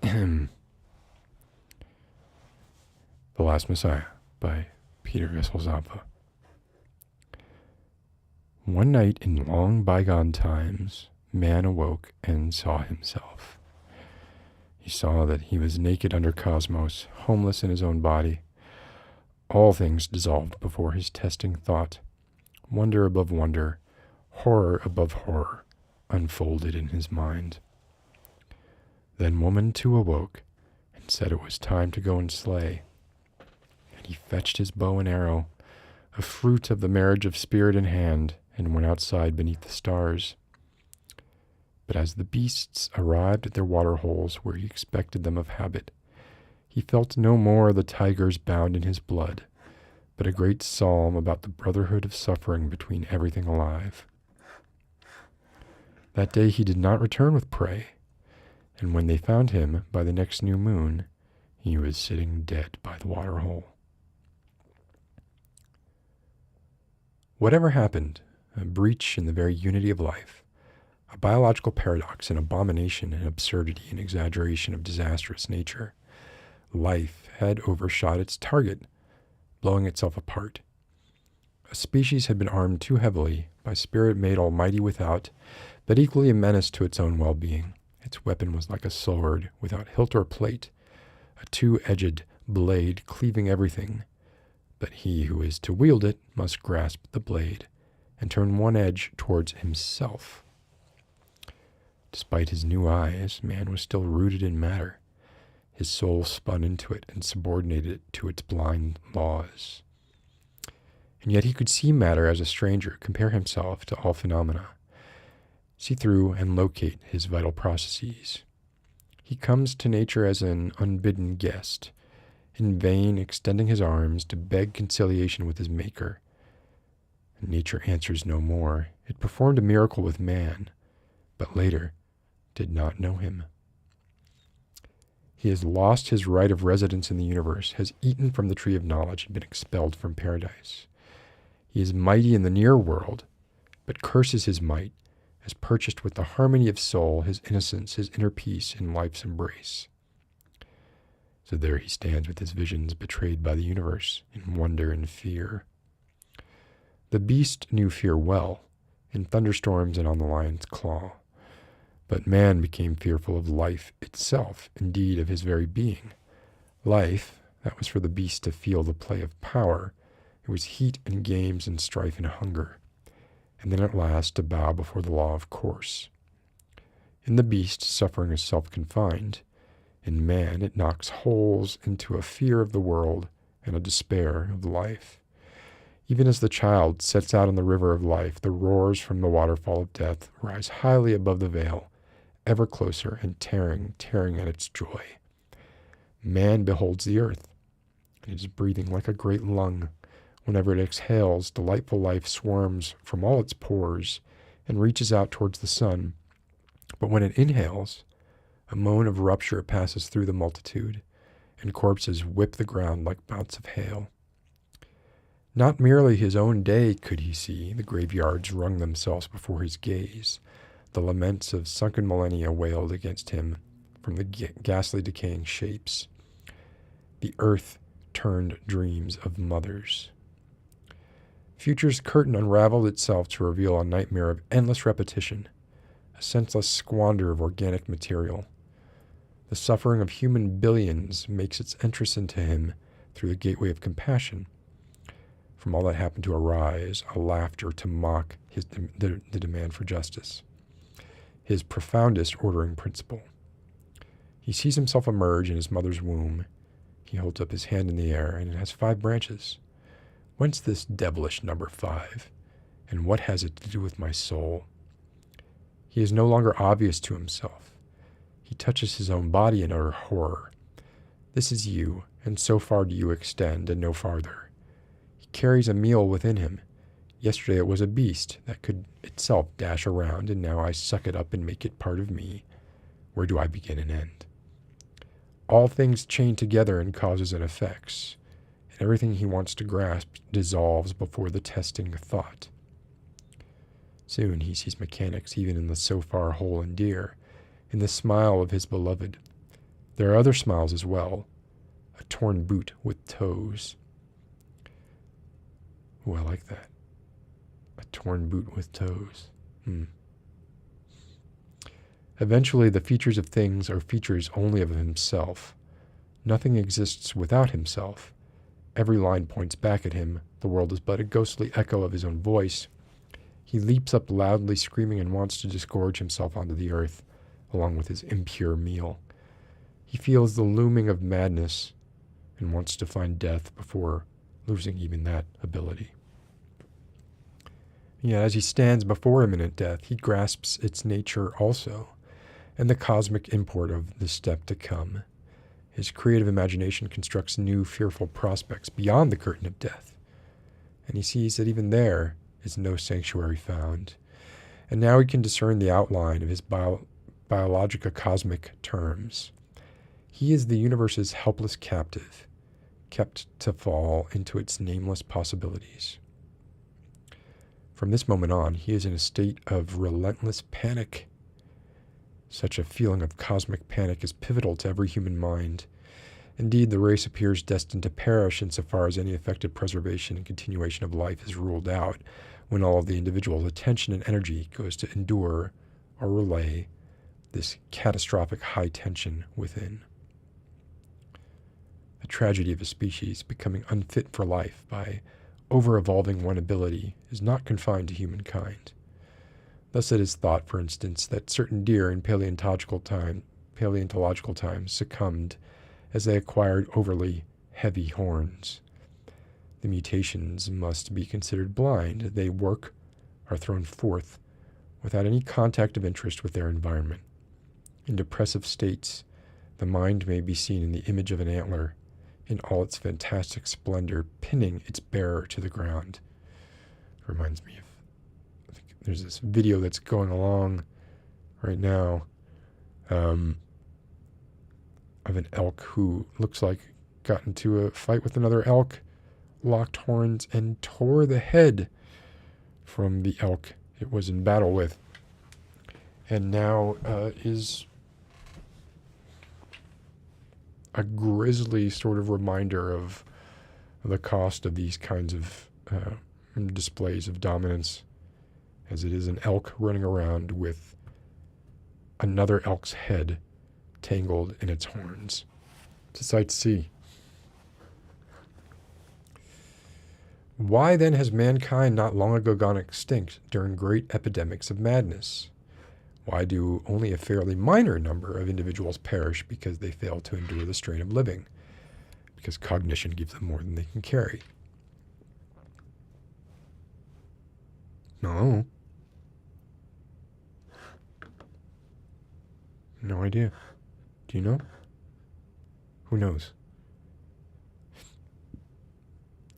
The Last Messiah by Peter Vesselzappa. One night in long bygone times, man awoke and saw himself. He saw that he was naked under cosmos, homeless in his own body. All things dissolved before his testing thought. Wonder above wonder, horror above horror, unfolded in his mind. Then woman too awoke, and said it was time to go and slay. And he fetched his bow and arrow, a fruit of the marriage of spirit in hand, and went outside beneath the stars. But as the beasts arrived at their water holes where he expected them of habit, he felt no more the tigers bound in his blood, but a great psalm about the brotherhood of suffering between everything alive. That day he did not return with prey, and when they found him by the next new moon, he was sitting dead by the water hole. Whatever happened, a breach in the very unity of life, a biological paradox, an abomination and absurdity and exaggeration of disastrous nature, life had overshot its target, blowing itself apart. A species had been armed too heavily by spirit made almighty without, but equally a menace to its own well-being. Its weapon was like a sword without hilt or plate, a two-edged blade cleaving everything. But he who is to wield it must grasp the blade and turn one edge towards himself. Despite his new eyes, man was still rooted in matter. His soul spun into it and subordinated it to its blind laws. And yet he could see matter as a stranger, compare himself to all phenomena, see through and locate his vital processes. He comes to nature as an unbidden guest, in vain extending his arms to beg conciliation with his maker. And nature answers no more. It performed a miracle with man, but later did not know him. He has lost his right of residence in the universe, has eaten from the tree of knowledge, and been expelled from paradise. He is mighty in the near world, but curses his might, as purchased with the harmony of soul, his innocence, his inner peace in life's embrace. So there he stands with his visions betrayed by the universe, in wonder and fear. The beast knew fear well, in thunderstorms and on the lion's claw. But man became fearful of life itself, indeed of his very being. Life, that was for the beast to feel the play of power. It was heat and games and strife and hunger, and then at last to bow before the law of course. In the beast, suffering is self-confined. In man, it knocks holes into a fear of the world and a despair of life. Even as the child sets out on the river of life, the roars from the waterfall of death rise highly above the veil, ever closer and tearing at its joy. Man beholds the earth. It is breathing like a great lung. Whenever it exhales, delightful life swarms from all its pores and reaches out towards the sun. But when it inhales, a moan of rupture passes through the multitude, and corpses whip the ground like bouts of hail. Not merely his own day could he see, the graveyards wrung themselves before his gaze. The laments of sunken millennia wailed against him from the ghastly decaying shapes. The earth turned dreams of mothers. Future's curtain unraveled itself to reveal a nightmare of endless repetition, a senseless squander of organic material. The suffering of human billions makes its entrance into him through the gateway of compassion. From all that happened to arise a laughter to mock the demand for justice, his profoundest ordering principle. He sees himself emerge in his mother's womb. He holds up his hand in the air, and it has 5 branches. Whence this devilish number 5? And what has it to do with my soul? He is no longer obvious to himself. He touches his own body in utter horror. This is you, and so far do you extend, and no farther. He carries a meal within him. Yesterday it was a beast that could itself dash around, and now I suck it up and make it part of me. Where do I begin and end? All things chain together in causes and effects, and everything he wants to grasp dissolves before the testing thought. Soon he sees mechanics even in the so far whole and dear, in the smile of his beloved. There are other smiles as well, a torn boot with toes. Ooh, I like that. A torn boot with toes. Eventually, the features of things are features only of himself. Nothing exists without himself. Every line points back at him. The world is but a ghostly echo of his own voice. He leaps up loudly, screaming, and wants to disgorge himself onto the earth, along with his impure meal. He feels the looming of madness and wants to find death before losing even that ability. Yet as he stands before imminent death, he grasps its nature also, and the cosmic import of the step to come. His creative imagination constructs new, fearful prospects beyond the curtain of death, and he sees that even there is no sanctuary found. And now he can discern the outline of his biologica cosmic terms. He is the universe's helpless captive, kept to fall into its nameless possibilities. From this moment on, he is in a state of relentless panic. Such a feeling of cosmic panic is pivotal to every human mind. Indeed, the race appears destined to perish insofar as any effective preservation and continuation of life is ruled out, when all of the individual's attention and energy goes to endure or relay this catastrophic high tension within. The tragedy of a species becoming unfit for life by over-evolving one ability is not confined to humankind. Thus it is thought, for instance, that certain deer in paleontological times succumbed as they acquired overly heavy horns. The mutations must be considered blind. They are thrown forth without any contact of interest with their environment. In depressive states, the mind may be seen in the image of an antler in all its fantastic splendor, pinning its bearer to the ground. It reminds me of, I think there's this video that's going along right now of an elk who looks like got into a fight with another elk, locked horns, and tore the head from the elk it was in battle with, and now is a grisly sort of reminder of the cost of these kinds of displays of dominance, as it is an elk running around with another elk's head tangled in its horns. It's a sight to see. Why then has mankind not long ago gone extinct during great epidemics of madness? Why do only a fairly minor number of individuals perish because they fail to endure the strain of living? Because cognition gives them more than they can carry. No. No idea. Do you know? Who knows?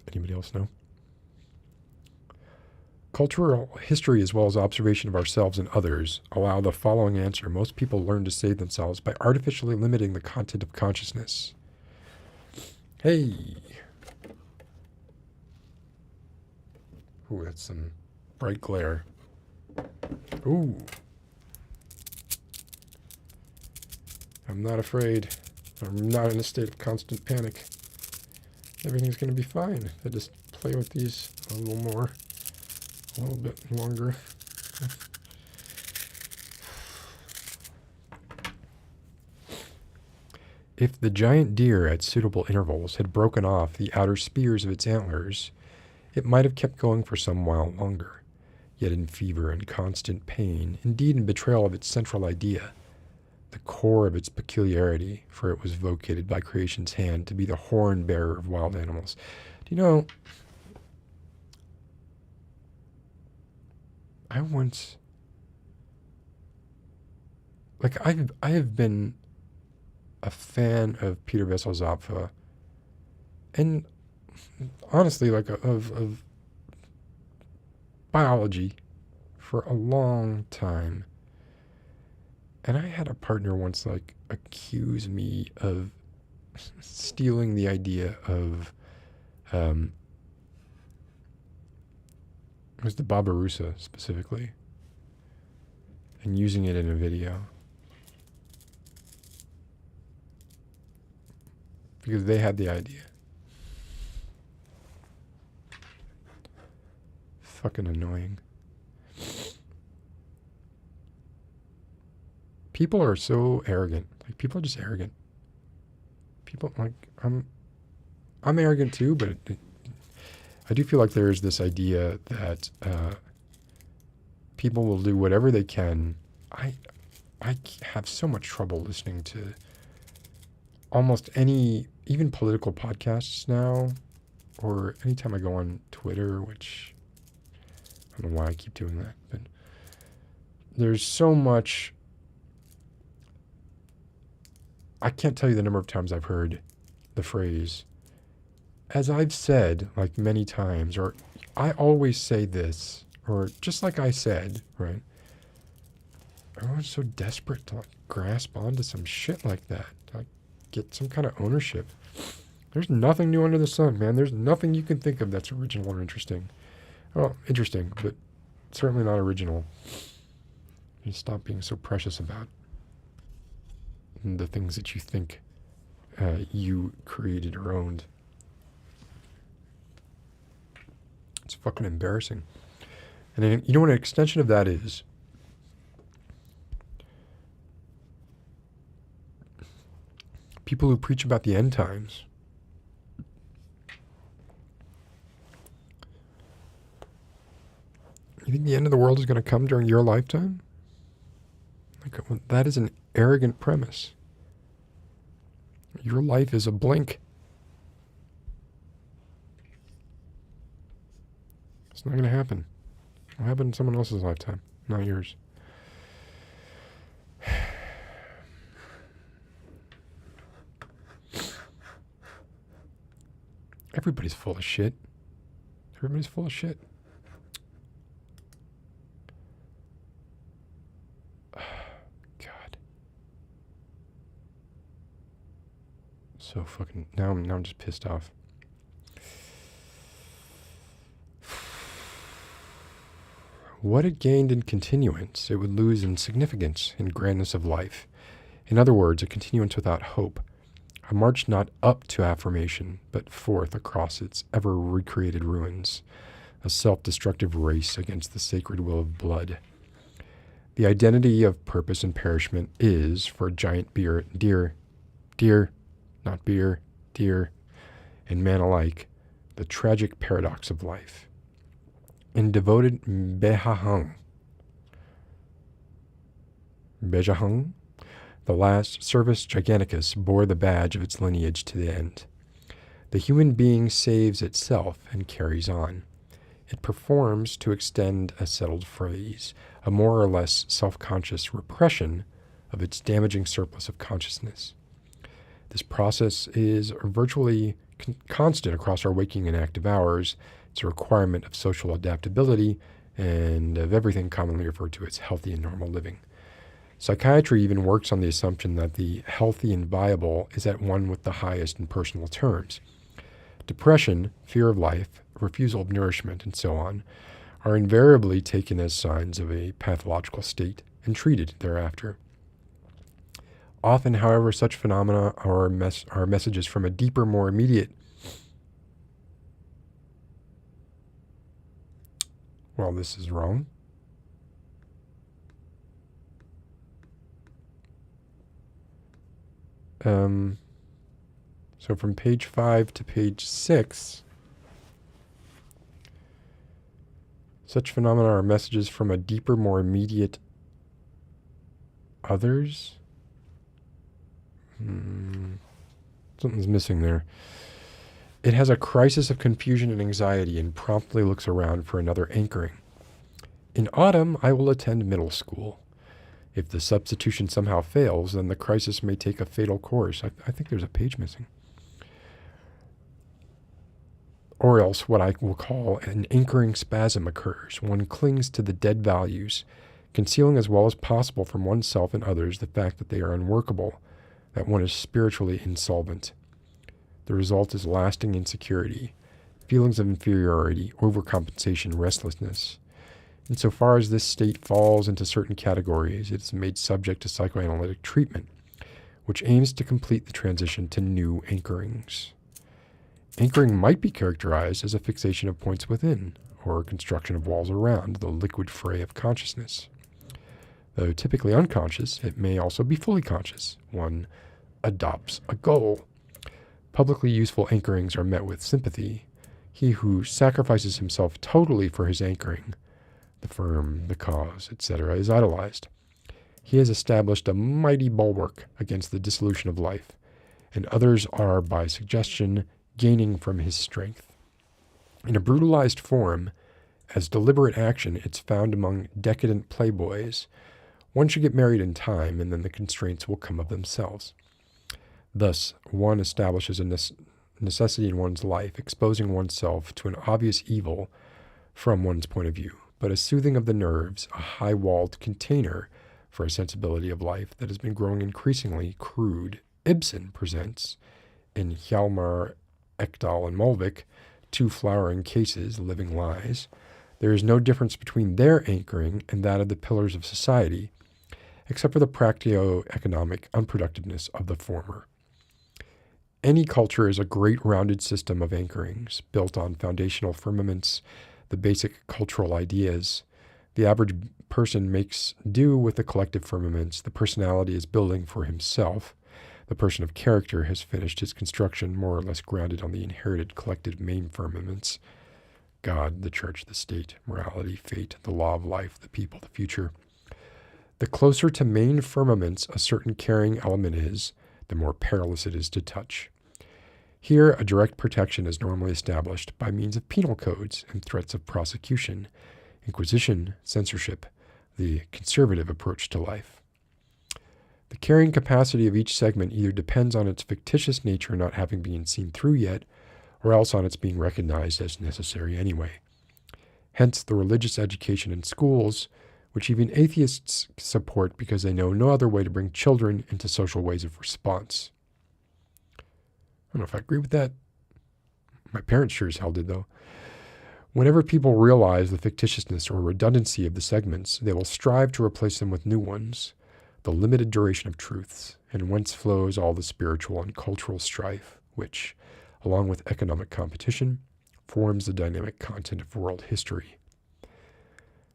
Anybody else know? Cultural history, as well as observation of ourselves and others, allow the following answer. Most people learn to save themselves by artificially limiting the content of consciousness. Hey! Ooh, that's some bright glare. Ooh. I'm not afraid. I'm not in a state of constant panic. Everything's going to be fine. I just play with these a little bit longer. If the giant deer at suitable intervals had broken off the outer spears of its antlers, it might have kept going for some while longer, yet in fever and constant pain, indeed in betrayal of its central idea, the core of its peculiarity, for it was vocated by creation's hand to be the horn-bearer of wild animals. Do you know, I once, like, I have been a fan of Peter Wessel-Zapfe, and honestly, like, of biology for a long time. And I had a partner once, like, accuse me of stealing the idea of, it was the Barbaroussa specifically, and using it in a video. Because they had the idea. Fucking annoying. People are so arrogant. Like, people are just arrogant. People, like, I'm arrogant too, but I do feel like there's this idea that people will do whatever they can. I have so much trouble listening to almost any, even political podcasts now, or anytime I go on Twitter, which I don't know why I keep doing that, but there's so much. I can't tell you the number of times I've heard the phrase, as I've said, like, many times, or I always say this, or just like I said, right? Everyone's so desperate to, like, grasp onto some shit like that, to, like, get some kind of ownership. There's nothing new under the sun, man. There's nothing you can think of that's original or interesting. Well, interesting, but certainly not original. You stop being so precious about the things that you think you created or owned. It's fucking embarrassing. And then, you know what an extension of that is? People who preach about the end times. You think the end of the world is going to come during your lifetime? Like, that is an arrogant premise. Your life is a blink. It's not going to happen. It'll happen in someone else's lifetime, not yours. Everybody's full of shit. Everybody's full of shit. God. So fucking, now I'm just pissed off. What it gained in continuance, it would lose in significance, in grandness of life. In other words, a continuance without hope. A march not up to affirmation, but forth across its ever-recreated ruins. A self-destructive race against the sacred will of blood. The identity of purpose and perishment is, for a giant deer, not beer, deer, and man alike, the tragic paradox of life. In devoted Bejahung, the last Service Giganticus bore the badge of its lineage to the end. The human being saves itself and carries on. It performs to extend a settled phrase, a more or less self-conscious repression of its damaging surplus of consciousness. This process is virtually constant across our waking and active hours. It's a requirement of social adaptability and of everything commonly referred to as healthy and normal living. Psychiatry even works on the assumption that the healthy and viable is at one with the highest in personal terms. Depression, fear of life, refusal of nourishment, and so on, are invariably taken as signs of a pathological state and treated thereafter. Often, however, such phenomena are messages from a deeper, more immediate Well, this is wrong. So from page 5 to page 6, such phenomena are messages from a deeper, more immediate others. Something's missing there. It has a crisis of confusion and anxiety and promptly looks around for another anchoring. In autumn, I will attend middle school. If the substitution somehow fails, then the crisis may take a fatal course. I think there's a page missing. Or else what I will call an anchoring spasm occurs. One clings to the dead values, concealing as well as possible from oneself and others the fact that they are unworkable, that one is spiritually insolvent. The result is lasting insecurity, feelings of inferiority, overcompensation, restlessness. Insofar as this state falls into certain categories, it is made subject to psychoanalytic treatment, which aims to complete the transition to new anchorings. Anchoring might be characterized as a fixation of points within, or a construction of walls around the liquid fray of consciousness. Though typically unconscious, it may also be fully conscious. One adopts a goal. Publicly useful anchorings are met with sympathy. He who sacrifices himself totally for his anchoring, the firm, the cause, etc., is idolized. He has established a mighty bulwark against the dissolution of life, and others are, by suggestion, gaining from his strength. In a brutalized form, as deliberate action, it's found among decadent playboys. One should get married in time, and then the constraints will come of themselves. Thus, one establishes a necessity in one's life, exposing oneself to an obvious evil from one's point of view, but a soothing of the nerves, a high-walled container for a sensibility of life that has been growing increasingly crude. Ibsen presents, in Hjalmar Ekdal and Molvik, two flowering cases, living lies. There is no difference between their anchoring and that of the pillars of society, except for the practio-economic unproductiveness of the former. Any culture is a great rounded system of anchorings, built on foundational firmaments, the basic cultural ideas. The average person makes do with the collective firmaments. The personality is building for himself. The person of character has finished his construction, more or less grounded on the inherited collective main firmaments: God, the church, the state, morality, fate, the law of life, the people, the future. The closer to main firmaments a certain carrying element is, the more perilous it is to touch. Here, a direct protection is normally established by means of penal codes and threats of prosecution, inquisition, censorship, the conservative approach to life. The carrying capacity of each segment either depends on its fictitious nature not having been seen through yet, or else on its being recognized as necessary anyway. Hence the religious education in schools, which even atheists support because they know no other way to bring children into social ways of response. I don't know if I agree with that. My parents sure as hell did, though. Whenever people realize the fictitiousness or redundancy of the segments, they will strive to replace them with new ones, the limited duration of truths, and whence flows all the spiritual and cultural strife, which, along with economic competition, forms the dynamic content of world history.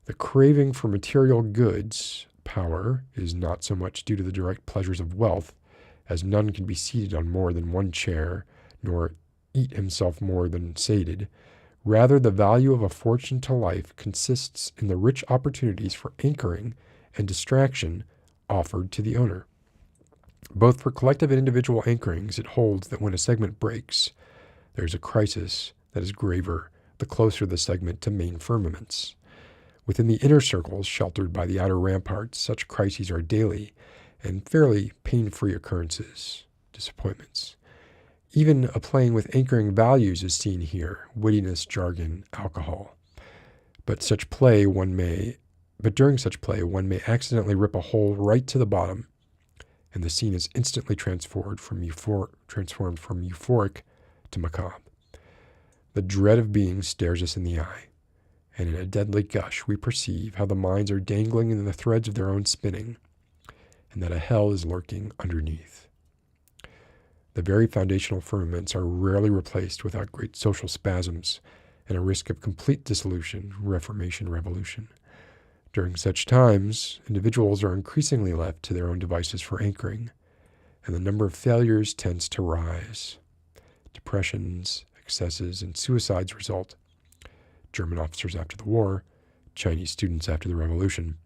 The craving for material goods, power, is not so much due to the direct pleasures of wealth, as none can be seated on more than one chair, nor eat himself more than sated. Rather, the value of a fortune to life consists in the rich opportunities for anchoring and distraction offered to the owner. Both for collective and individual anchorings, it holds that when a segment breaks, there is a crisis that is graver the closer the segment to main firmaments. Within the inner circles, sheltered by the outer ramparts, such crises are daily and fairly pain-free occurrences, disappointments. Even a playing with anchoring values is seen here: wittiness, jargon, alcohol. But during such play, one may accidentally rip a hole right to the bottom, and the scene is instantly transformed from euphoric to macabre. The dread of being stares us in the eye, and in a deadly gush we perceive how the minds are dangling in the threads of their own spinning, and that a hell is lurking underneath. The very foundational firmaments are rarely replaced without great social spasms, and a risk of complete dissolution, reformation, revolution. During such times, individuals are increasingly left to their own devices for anchoring, and the number of failures tends to rise. Depressions, excesses, and suicides result. German officers after the war, Chinese students after the revolution.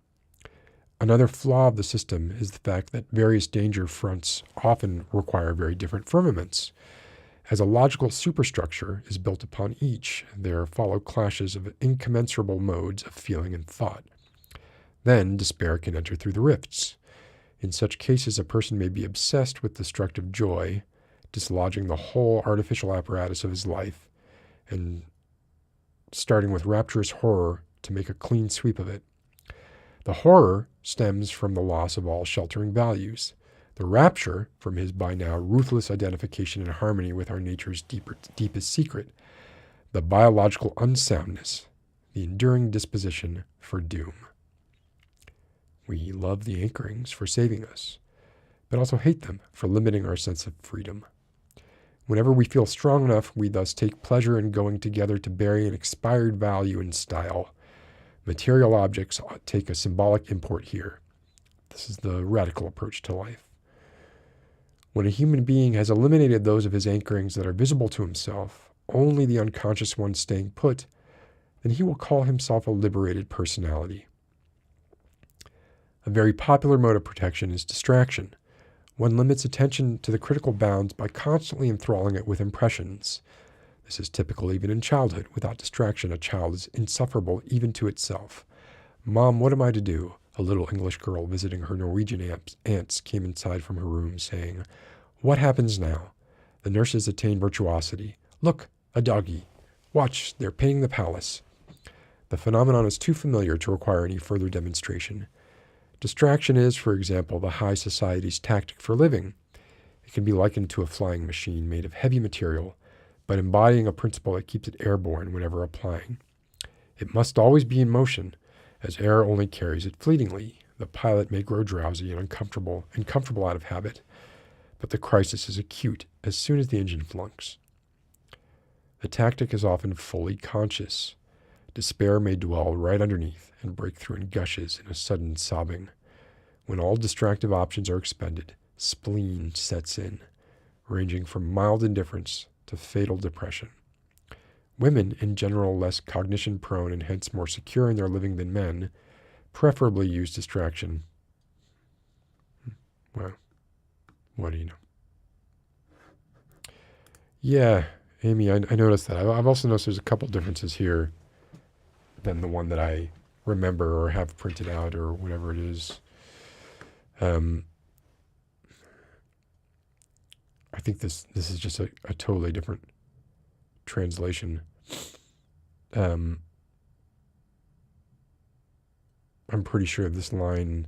Another flaw of the system is the fact that various danger fronts often require very different firmaments. As a logical superstructure is built upon each, there follow clashes of incommensurable modes of feeling and thought. Then despair can enter through the rifts. In such cases, a person may be obsessed with destructive joy, dislodging the whole artificial apparatus of his life, and starting with rapturous horror to make a clean sweep of it. The horror stems from the loss of all sheltering values, the rapture from his by now ruthless identification and harmony with our nature's deepest secret, the biological unsoundness, the enduring disposition for doom. We love the anchorings for saving us, but also hate them for limiting our sense of freedom. Whenever we feel strong enough, we thus take pleasure in going together to bury an expired value in style. Material objects take a symbolic import here. This is the radical approach to life. When a human being has eliminated those of his anchorings that are visible to himself, only the unconscious ones staying put, then he will call himself a liberated personality. A very popular mode of protection is distraction. One limits attention to the critical bounds by constantly enthralling it with impressions. This is typical even in childhood. Without distraction, a child is insufferable even to itself. "Mom, what am I to do?" A little English girl visiting her Norwegian aunts came inside from her room saying, "What happens now? The nurses attain virtuosity. Look, a doggy. Watch, they're painting the palace." The phenomenon is too familiar to require any further demonstration. Distraction is, for example, the high society's tactic for living. It can be likened to a flying machine made of heavy material, but embodying a principle that keeps it airborne whenever applying. It must always be in motion, as air only carries it fleetingly. The pilot may grow drowsy and uncomfortable out of habit, but the crisis is acute as soon as the engine flunks. The tactic is often fully conscious. Despair may dwell right underneath and break through in gushes in a sudden sobbing. When all distractive options are expended, spleen sets in, ranging from mild indifference to fatal depression. Women, in general less cognition-prone and hence more secure in their living than men, preferably use distraction. Well, what do you know? Yeah, Amy, I noticed that. I've also noticed there's a couple differences here than the one that I remember or have printed out or whatever it is. I think this is just a totally different translation. I'm pretty sure this line,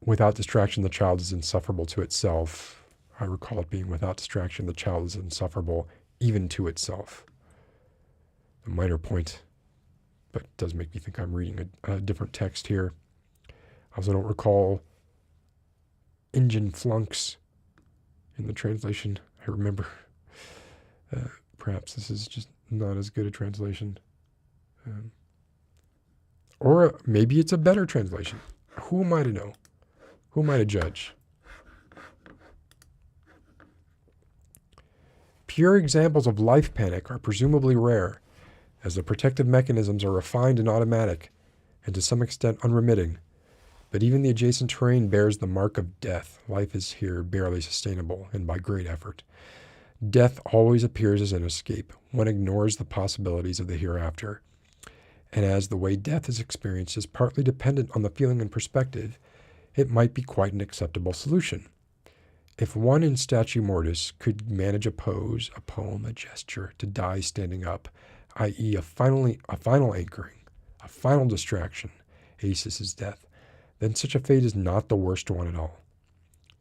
"Without distraction, the child is insufferable to itself." I recall it being, "Without distraction, the child is insufferable even to itself." A minor point, but it does make me think I'm reading a different text here. I also don't recall engine flunks in the translation. I remember. Perhaps this is just not as good a translation. Or maybe it's a better translation. Who am I to know? Who am I to judge? Pure examples of life panic are presumably rare, as the protective mechanisms are refined and automatic, and to some extent unremitting. But even the adjacent terrain bears the mark of death. Life is here barely sustainable, and by great effort. Death always appears as an escape. One ignores the possibilities of the hereafter. And as the way death is experienced is partly dependent on the feeling and perspective, it might be quite an acceptable solution. If one in statu mortis could manage a pose, a poem, a gesture, to die standing up, i.e. a final anchoring, a final distraction, acis is death, then such a fate is not the worst one at all.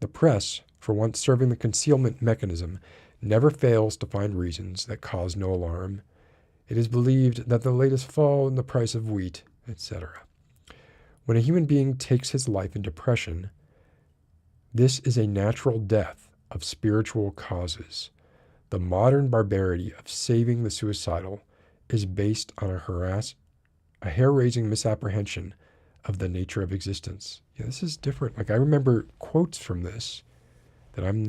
The press, for once serving the concealment mechanism, never fails to find reasons that cause no alarm. It is believed that the latest fall in the price of wheat, etc. When a human being takes his life in depression, this is a natural death of spiritual causes. The modern barbarity of saving the suicidal is based on a hair-raising misapprehension of the nature of existence. Yeah, this is different. Like, I remember quotes from this that I'm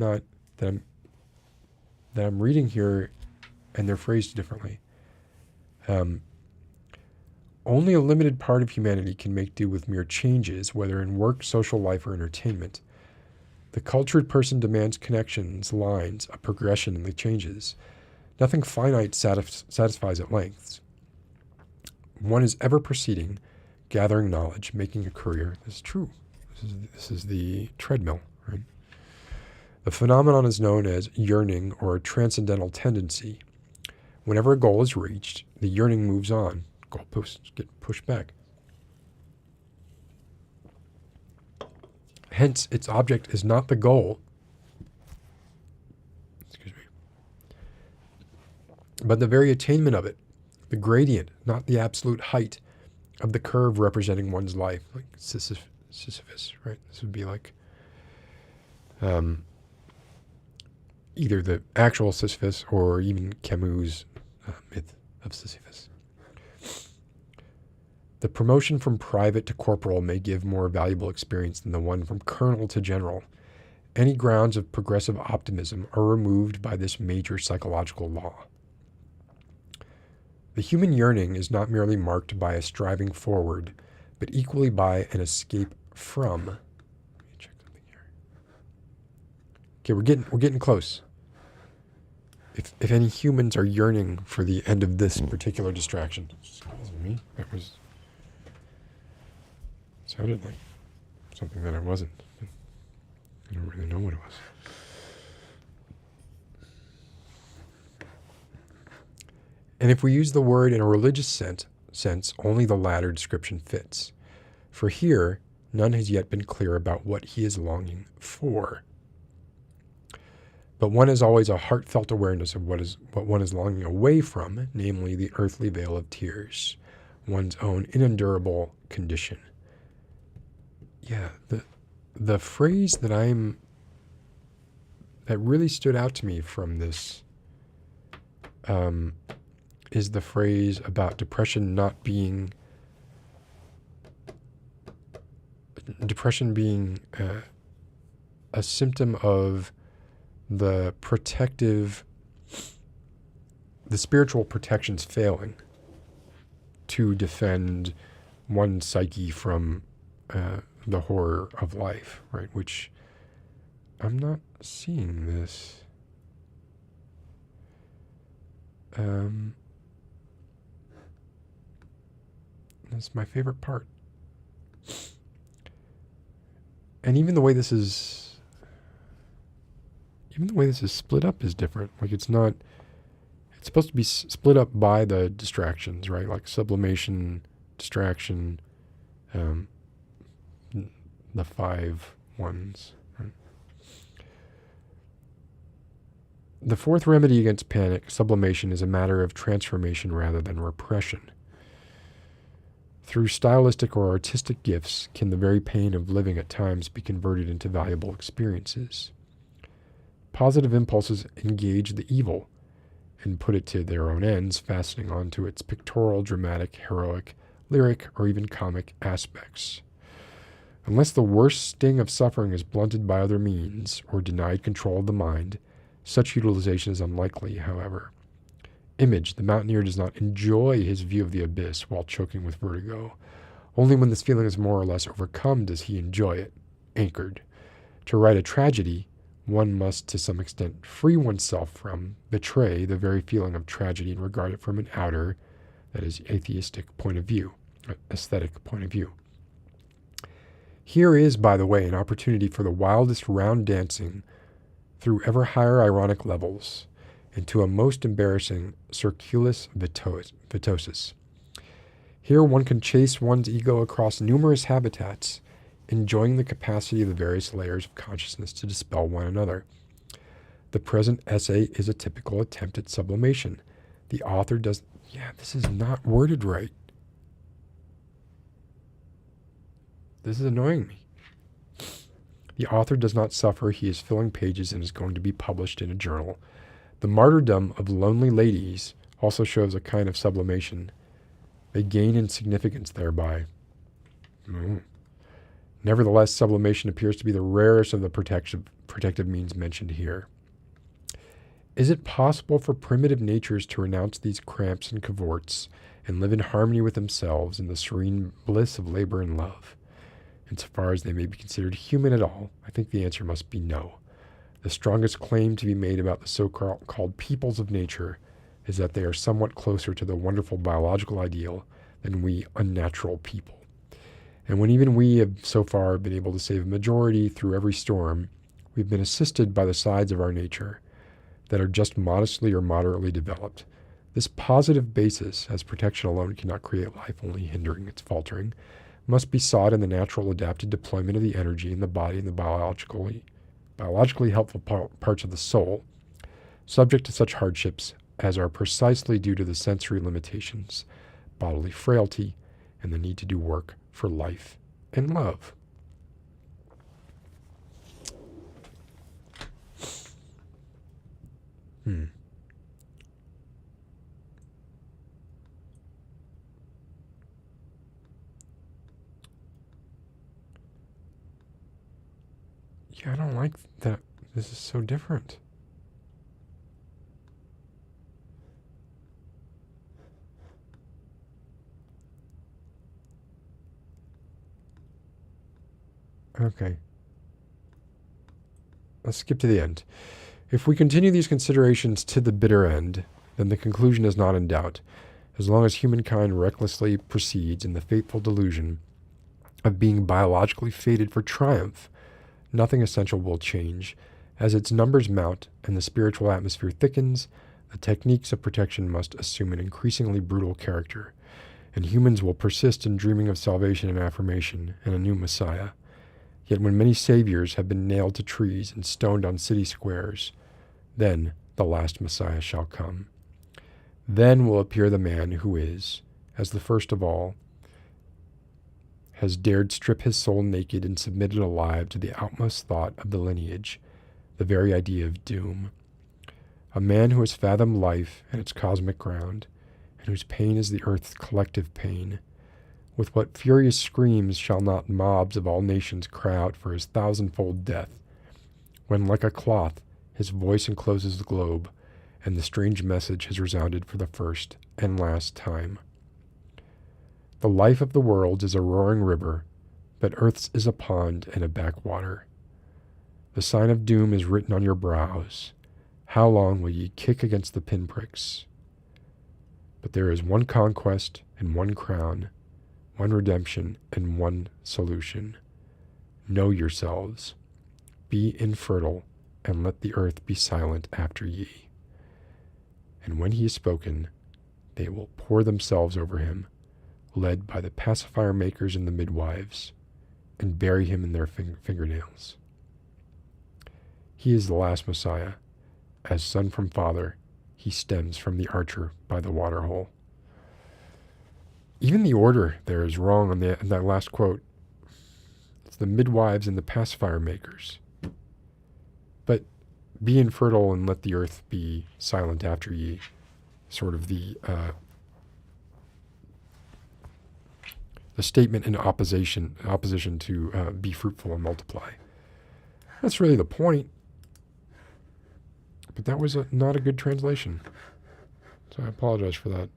reading here, and they're phrased differently. Only a limited part of humanity can make do with mere changes, whether in work, social life, or entertainment. The cultured person demands connections, lines, a progression in the changes. Nothing finite satisfies at lengths. One is ever proceeding, gathering knowledge, making a career. This is true. This is the treadmill, right? The phenomenon is known as yearning or a transcendental tendency. Whenever a goal is reached, the yearning moves on. Goalposts get pushed back. Hence, its object is not the goal, but the very attainment of it, the gradient, not the absolute height of the curve representing one's life, like Sisyphus, right? This would be like either the actual Sisyphus or even Camus' myth of Sisyphus. The promotion from private to corporal may give more valuable experience than the one from colonel to general. Any grounds of progressive optimism are removed by this major psychological law. The human yearning is not merely marked by a striving forward, but equally by an escape from. Let me check something here. Okay, we're getting close. If any humans are yearning for the end of this particular distraction, excuse me, that was sounded like something that it wasn't. I don't really know what it was. And if we use the word in a religious sense, only the latter description fits. For here, none has yet been clear about what he is longing for. But one has always a heartfelt awareness of what one is longing away from, namely the earthly vale of tears, one's own unendurable condition. Yeah, the phrase that really stood out to me from this is the phrase about depression being a symptom of the spiritual protections failing to defend one's psyche from the horror of life, right? Which I'm not seeing this. That's my favorite part. And even the way this is split up is different. Like it's supposed to be split up by the distractions, right? Like sublimation, distraction, the 5 ones. Right? The fourth remedy against panic, sublimation, is a matter of transformation rather than repression. Through stylistic or artistic gifts can the very pain of living at times be converted into valuable experiences. Positive impulses engage the evil and put it to their own ends, fastening onto its pictorial, dramatic, heroic, lyric, or even comic aspects. Unless the worst sting of suffering is blunted by other means or denied control of the mind, such utilization is unlikely, however. Image, the mountaineer does not enjoy his view of the abyss while choking with vertigo. Only when this feeling is more or less overcome does he enjoy it, anchored. To write a tragedy, one must to some extent free oneself from, betray the very feeling of tragedy and regard it from an outer, that is, atheistic point of view, aesthetic point of view. Here is, by the way, an opportunity for the wildest round dancing through ever higher ironic levels into a most embarrassing circulus vitosus. Here one can chase one's ego across numerous habitats, enjoying the capacity of the various layers of consciousness to dispel one another. The present essay is a typical attempt at sublimation. The author does... Yeah, this is not worded right. This is annoying me. The author does not suffer. He is filling pages and is going to be published in a journal. The martyrdom of lonely ladies also shows a kind of sublimation. They gain in significance thereby. Nevertheless, sublimation appears to be the rarest of the protective means mentioned here. Is it possible for primitive natures to renounce these cramps and cavorts and live in harmony with themselves in the serene bliss of labor and love? Insofar as they may be considered human at all, I think the answer must be no. The strongest claim to be made about the so-called peoples of nature is that they are somewhat closer to the wonderful biological ideal than we unnatural people. And when even we have so far been able to save a majority through every storm, we've been assisted by the sides of our nature that are just modestly or moderately developed. This positive basis, as protection alone cannot create life, only hindering its faltering, must be sought in the natural adapted deployment of the energy in the body and the biologically helpful parts of the soul, subject to such hardships as are precisely due to the sensory limitations, bodily frailty, and the need to do work for life and love. Yeah, I don't like that. This is so different. Okay. Let's skip to the end. If we continue these considerations to the bitter end, then the conclusion is not in doubt. As long as humankind recklessly proceeds in the fateful delusion of being biologically fated for triumph, nothing essential will change. As its numbers mount and the spiritual atmosphere thickens, the techniques of protection must assume an increasingly brutal character, and humans will persist in dreaming of salvation and affirmation and a new Messiah. Yet when many saviors have been nailed to trees and stoned on city squares, then the last Messiah shall come. Then will appear the man who is, as the first of all, has dared strip his soul naked and submitted alive to the outmost thought of the lineage, the very idea of doom. A man who has fathomed life and its cosmic ground, and whose pain is the earth's collective pain. With what furious screams shall not mobs of all nations cry out for his thousandfold death, when like a cloth his voice encloses the globe, and the strange message has resounded for the first and last time. The life of the world is a roaring river, but earth's is a pond and a backwater. The sign of doom is written on your brows. How long will ye kick against the pinpricks? But there is one conquest and one crown, one redemption and one solution. Know yourselves. Be infertile, and let the earth be silent after ye. And when he is spoken, they will pour themselves over him, led by the pacifier makers and the midwives, and bury him in their fingernails. He is the last Messiah. As son from father, he stems from the archer by the waterhole. Even the order there is wrong on that last quote. It's the midwives and the pacifier makers. But be infertile and let the earth be silent after ye. Sort of the statement in opposition to be fruitful and multiply. That's really the point. But that was not a good translation. So I apologize for that.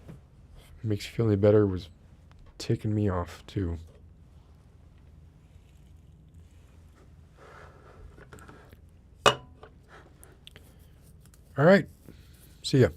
If it makes you feel any better, it was ticking me off too. All right. See ya.